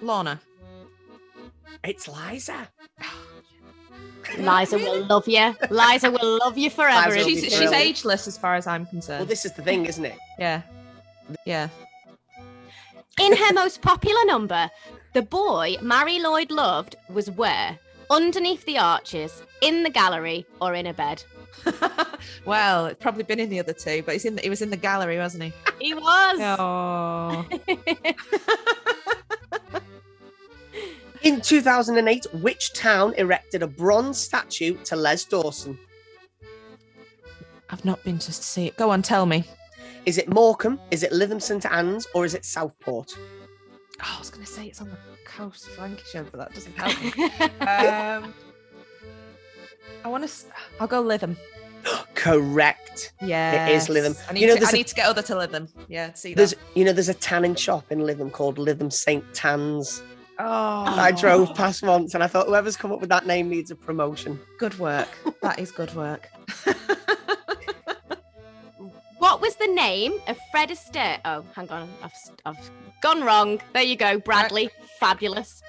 Lorna. It's Liza. Liza will love you. Liza will love you forever. She's ageless as far as I'm concerned. Well, this is the thing, isn't it? Yeah. In her most popular number, the boy Mary Lloyd loved was where? Underneath the arches, in the gallery, or in a bed? Well, it's probably been in the other two, but he was in the gallery, wasn't he? He was. Oh. In 2008, which town erected a bronze statue to Les Dawson? I've not been to see it. Go on, tell me. Is it Morecambe? Is it Lytham St Anne's? Or is it Southport? I was going to say it's on the coast of Lancashire, but that doesn't help me. I'll go Lytham. Correct. Yeah, it is Lytham. I need to get other to Lytham. Yeah, see that. There's a tanning shop in Lytham called Lytham St Tans. Oh, I drove past once and I thought whoever's come up with that name needs a promotion. Good work. That is good work. What was the name of Fred Astaire? Oh, hang on. I've gone wrong. There you go, Bradley. Right. Fabulous.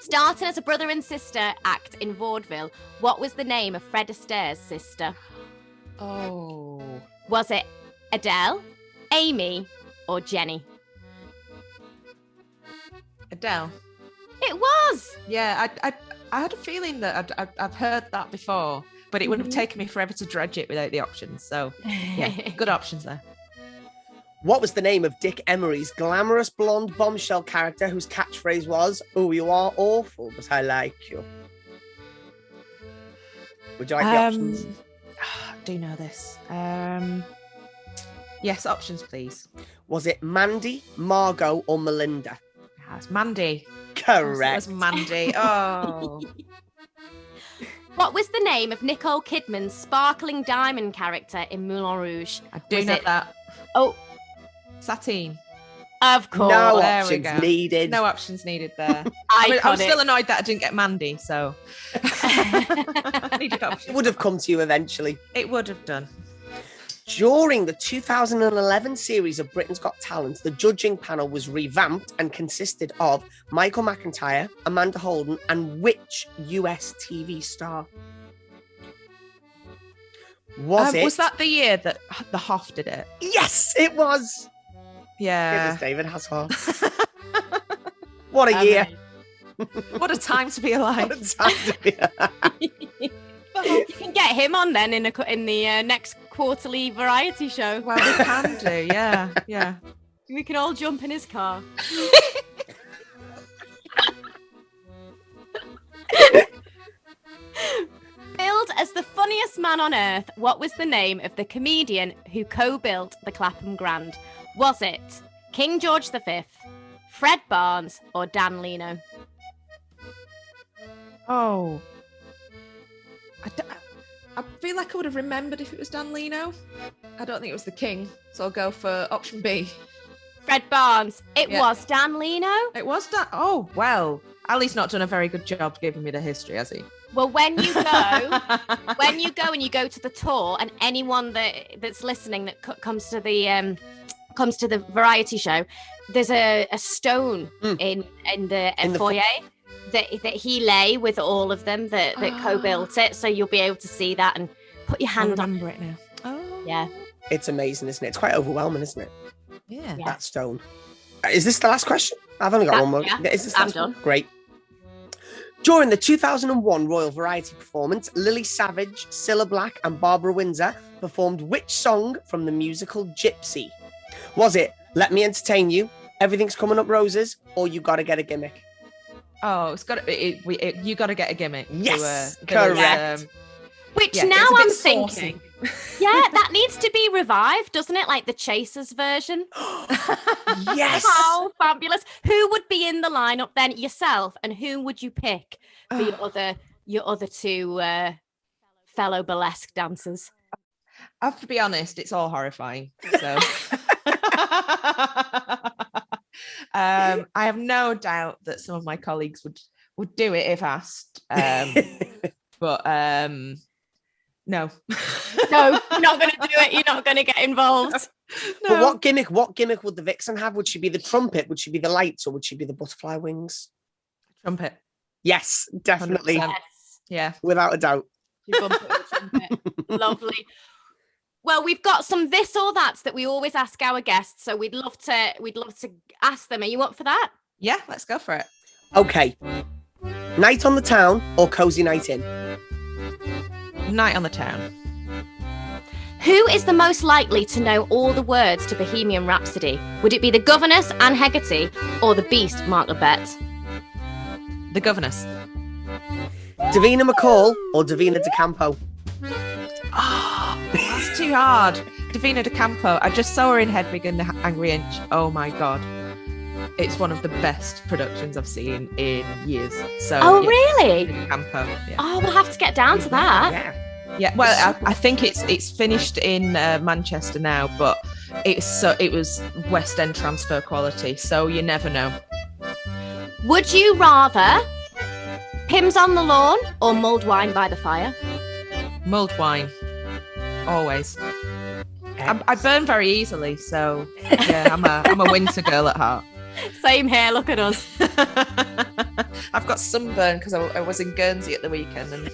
Starting as a brother and sister act in vaudeville, what was the name of Fred Astaire's sister? Oh. Was it Adele, Amy, or Jenny? Adele. It was. Yeah, I had a feeling that I've heard that before, but it would have taken me forever to dredge it without the options. So, yeah, good options there. What was the name of Dick Emery's glamorous blonde bombshell character whose catchphrase was, "Oh, you are awful, but I like you"? Would you like the options? I do know this. Yes, options, please. Was it Mandy, Margot, or Melinda? It's Mandy. Correct. It was Mandy. Oh. What was the name of Nicole Kidman's sparkling diamond character in Moulin Rouge? I do know that. Oh. Satine. Of course. No there options needed. No options needed there. I was still annoyed that I didn't get Mandy, so. I needed options. It would have come to you eventually. It would have done. During the 2011 series of Britain's Got Talent, the judging panel was revamped and consisted of Michael McIntyre, Amanda Holden, and which US TV star? Was that the year that the Hoff did it? Yes, it was. Yeah. It was David Hasselhoff. What a year. What a time to be alive. What a time to be alive. You can get him on then in the next quarterly variety show. Well, we can do, yeah. We can all jump in his car. Billed as the funniest man on earth, what was the name of the comedian who co-built the Clapham Grand? Was it King George V, Fred Barnes, or Dan Leno? Oh. I feel like I would have remembered if it was Dan Leno. I don't think it was the King, so I'll go for option B. Fred Barnes. It was Dan Leno. It was Dan. Oh, well. Ali's not done a very good job giving me the history, has he? Well, when you go and you go to the tour, and anyone that's listening that comes to the variety show, there's a stone in the foyer that he lay with all of them that co-built it, so you'll be able to see that and put your hand on it now. Oh, yeah, it's amazing, isn't it? It's quite overwhelming, isn't it? Yeah. That stone. Is this the last question? I've only got one more. Yeah. Is this I'm last done. One? Great. During the 2001 Royal Variety performance, Lily Savage, Cilla Black, and Barbara Windsor performed which song from the musical Gypsy? Was it "Let Me Entertain You," "Everything's Coming Up Roses," or "You Gotta Get a Gimmick"? Oh, it's got to. You got to get a gimmick. Yes, correct. Which yeah, now I'm saucy. thinking, yeah, that needs to be revived, doesn't it? Like the Chasers version. Yes. How fabulous! Who would be in the lineup then? Yourself, and who would you pick for your other two fellow burlesque dancers? I have to be honest, it's all horrifying. So. I have no doubt that some of my colleagues would do it if asked. But no. No, you're not going to do it. You're not going to get involved. No. But what gimmick would the Vixen have? Would she be the trumpet? Would she be the lights? Or would she be the butterfly wings? Trumpet. Yes, definitely. Yes. Yeah. Without a doubt. You bump it with trumpet. Lovely. Well, we've got some this or that's that we always ask our guests, so we'd love to ask them. Are you up for that? Yeah, let's go for it. Okay. Night on the town or cozy night in? Night on the town. Who is the most likely to know all the words to Bohemian Rhapsody? Would it be the governess, Anne Hegarty, or the beast, Mark Labette? The governess. Davina McCall or Davina De Campo? Oh, that's too hard. Davina De Campo. I just saw her in Hedwig and the Angry Inch. Oh my God. It's one of the best productions I've seen in years. So. Oh, yeah, really? Davina De Campo. Yeah. Oh, we'll have to get down to that. Yeah. Yeah, well, I think it's finished in Manchester now, but it was West End transfer quality, so you never know. Would you rather Pims on the Lawn or mulled wine by the fire? Mulled wine, always. I burn very easily, so yeah, I'm a winter girl at heart. Same here. Look at us. I've got sunburn because I was in Guernsey at the weekend and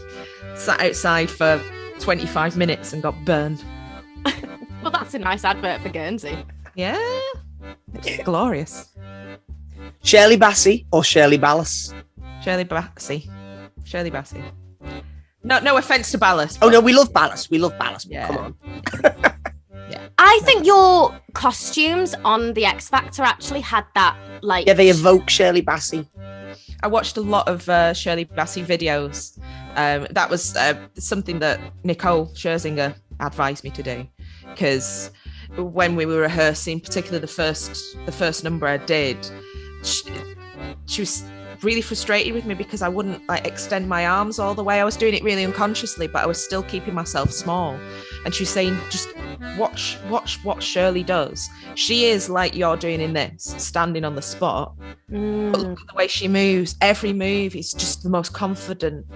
sat outside for 25 minutes and got burned. Well, that's a nice advert for Guernsey. Yeah. It's glorious. Shirley Bassey or Shirley Ballas? Shirley Bassey. No offense to Ballas. Oh no, we love Ballas. Yeah. Come on. I think your costumes on the X Factor actually had that, like... Yeah, they evoke Shirley Bassey. I watched a lot of Shirley Bassey videos. That was something that Nicole Scherzinger advised me to do, because when we were rehearsing, particularly the first number I did, she was really frustrated with me because I wouldn't like extend my arms all the way. I was doing it really unconsciously, but I was still keeping myself small. And she was saying, just watch what Shirley does. She is like you're doing in this, standing on the spot. But look at the way she moves. Every move is just the most confident.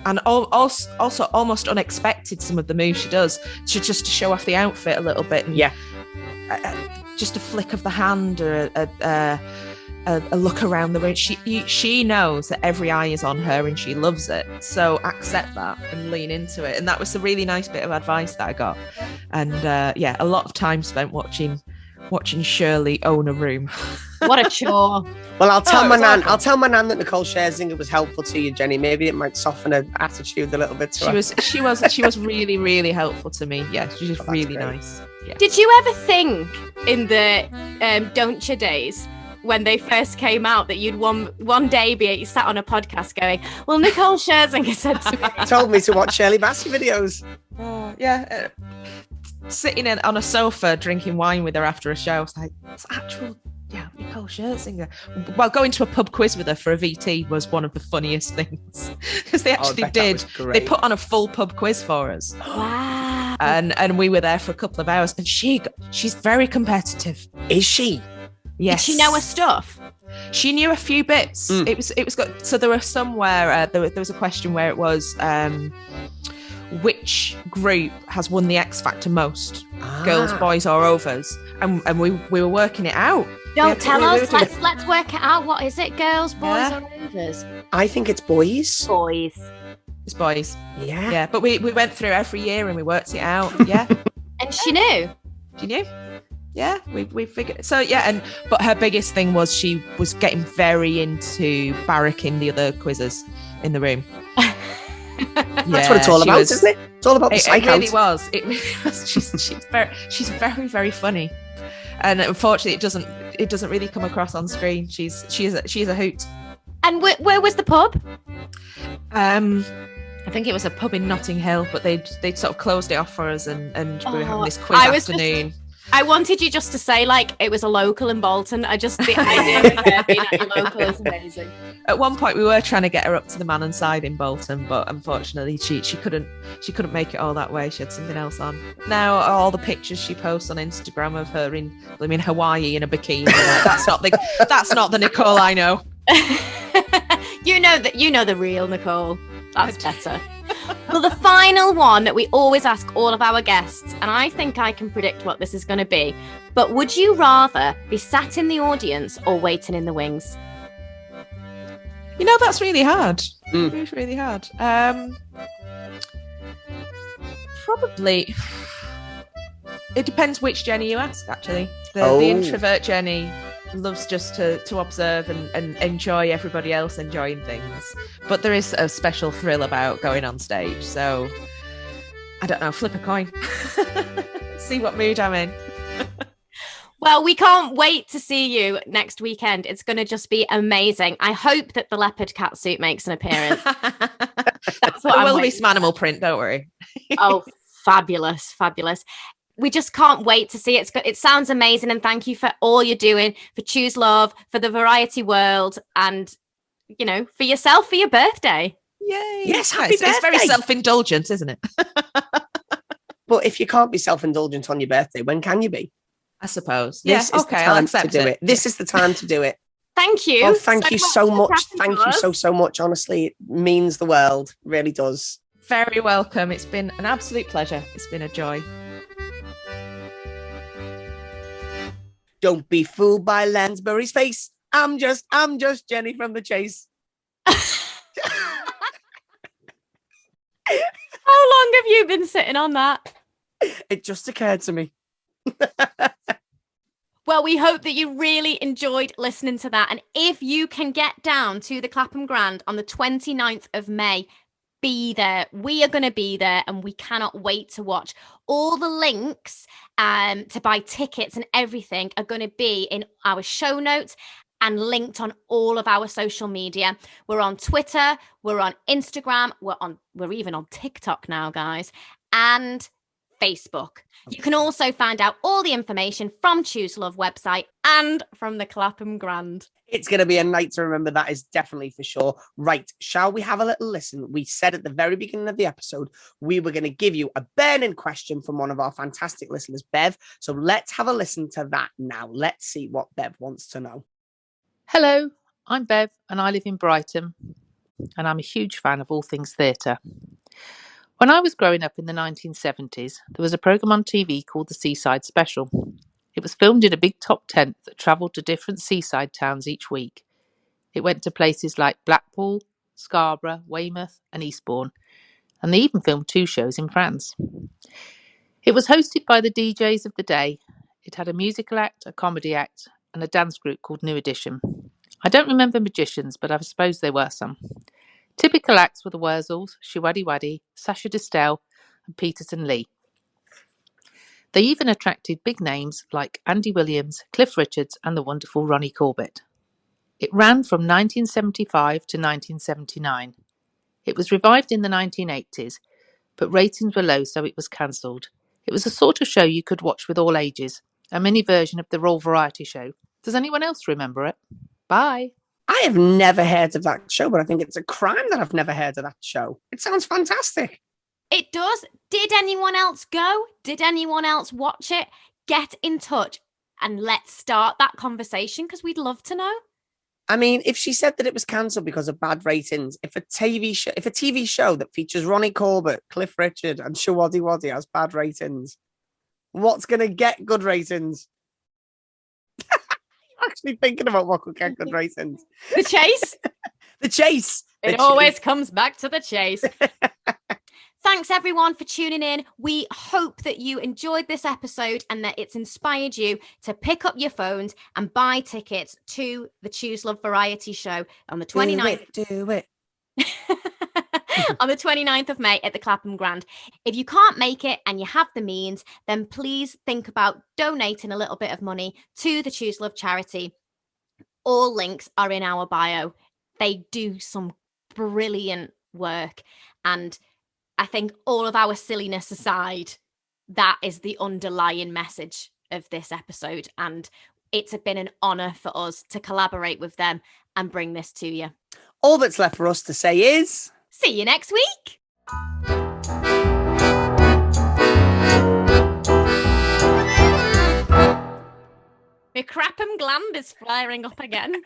And also almost unexpected, some of the moves she does, just to show off the outfit a little bit. And just a flick of the hand or a look around the room. She knows that every eye is on her and she loves it. So accept that and lean into it. And that was a really nice bit of advice that I got. And a lot of time spent watching Shirley own a room. What a chore. Well, I'll tell my nan that Nicole Scherzinger was helpful to you, Jenny. Maybe it might soften her attitude a little bit to her. She was really, really helpful to me. Yeah, she was just really nice. Yeah. Did you ever think in the Don't You days, when they first came out, that you'd one day be sat on a podcast going, well, Nicole Scherzinger said to me. Told me to watch Shirley Bassey videos. Oh, yeah. Sitting on a sofa drinking wine with her after a show, I was like, it's actual, Nicole Scherzinger. Well, going to a pub quiz with her for a VT was one of the funniest things, because they actually they put on a full pub quiz for us. Wow. And we were there for a couple of hours, and she's very competitive. Is she? Yes. Did she know her stuff? She knew a few bits. It was good. So there were some where there was a question where it was which group has won the X Factor most, girls, boys, or overs, and we were working it out. Don't tell us. Let's work it out. What is it? Girls, boys, or overs? I think it's boys. Boys. It's boys. Yeah. Yeah, but we went through every year and we worked it out. Yeah. And she knew. She knew. Yeah, we figured. So yeah, but her biggest thing was she was getting very into barracking the other quizzes in the room. That's what it's all about, isn't it? It's all about the psych out. It really was. She's very, very funny, and unfortunately, it doesn't really come across on screen. She's a hoot. And where was the pub? I think it was a pub in Notting Hill, but they'd sort of closed it off for us, and we were having this quiz afternoon. I wanted you just to say, like, it was a local in Bolton. The idea of her being at a local is amazing. At one point, we were trying to get her up to the Manor side in Bolton, but unfortunately, she couldn't make it all that way. She had something else on. Now, all the pictures she posts on Instagram of her in Hawaii in a bikini, that's not the Nicole I know. You know the real Nicole. That's better. Well, the final one that we always ask all of our guests, and I think I can predict what this is going to be, but would you rather be sat in the audience or waiting in the wings? That's really hard. It's really hard. Probably. It depends which Jenny you ask, actually. The introvert Jenny loves just to observe and enjoy everybody else enjoying things. But there is a special thrill about going on stage. So, I don't know, flip a coin. See what mood I'm in. Well, we can't wait to see you next weekend. It's going to just be amazing. I hope that the leopard cat suit makes an appearance. That's what it will be some animal print, don't worry. Oh, fabulous, fabulous. We just can't wait to see it. It sounds amazing, and thank you for all you're doing for Choose Love, for the variety world, and for yourself, for your birthday. Yay! Yes, happy birthday. It's very self-indulgent, isn't it? But if you can't be self-indulgent on your birthday, when can you be? I suppose. This is the time I'll accept to do it. This is the time to do it. Thank you. Oh, thank you so much. Thank you so much. Honestly, it means the world. It really does. Very welcome. It's been an absolute pleasure. It's been a joy. Don't be fooled by Lansbury's face. I'm just Jenny from the Chase. How long have you been sitting on that? It just occurred to me. Well, we hope that you really enjoyed listening to that. And if you can get down to the Clapham Grand on the 29th of May, be there. We are going to be there and we cannot wait to watch. All the links to buy tickets and everything are going to be in our show notes and linked on all of our social media. We're on Twitter, we're on Instagram, we're even on TikTok now, guys, and Facebook. You can also find out all the information from Choose Love website and from the Clapham Grand. It's going to be a night to remember, that is definitely for sure. Right, shall we have a little listen? We said at the very beginning of the episode, we were going to give you a burning question from one of our fantastic listeners, Bev. So let's have a listen to that now. Let's see what Bev wants to know. Hello, I'm Bev and I live in Brighton and I'm a huge fan of all things theatre. When I was growing up in the 1970s, there was a programme on TV called The Seaside Special. It was filmed in a big top tent that travelled to different seaside towns each week. It went to places like Blackpool, Scarborough, Weymouth and Eastbourne, and they even filmed 2 shows in France. It was hosted by the DJs of the day. It had a musical act, a comedy act and a dance group called New Edition. I don't remember magicians, but I suppose there were some. Typical acts were the Wurzels, Shiwaddy Waddy, Sasha Distel and Peterson Lee. They even attracted big names like Andy Williams, Cliff Richards and the wonderful Ronnie Corbett. It ran from 1975 to 1979. It was revived in the 1980s, but ratings were low, so it was cancelled. It was a sort of show you could watch with all ages, a mini version of the Royal Variety Show. Does anyone else remember it? Bye. I have never heard of that show, but I think it's a crime that I've never heard of that show. It sounds fantastic. It does. Did anyone else go? Did anyone else watch it? Get in touch and let's start that conversation because we'd love to know. I mean, if she said that it was cancelled because of bad ratings, if a TV show that features Ronnie Corbett, Cliff Richard and Shiwaddy Waddy has bad ratings, what's going to get good ratings? Actually thinking about what could get good ratings. The Chase? The Chase. It always comes back to The Chase. Thanks everyone for tuning in. We hope that you enjoyed this episode and that it's inspired you to pick up your phones and buy tickets to the Choose Love Variety Show on the 29th. Do it. On the 29th of May at the Clapham Grand. If you can't make it and you have the means, then please think about donating a little bit of money to the Choose Love charity. All links are in our bio. They do some brilliant work. And I think all of our silliness aside, that is the underlying message of this episode. And it's been an honour for us to collaborate with them and bring this to you. All that's left for us to say is... see you next week. My Clapham gland is flaring up again.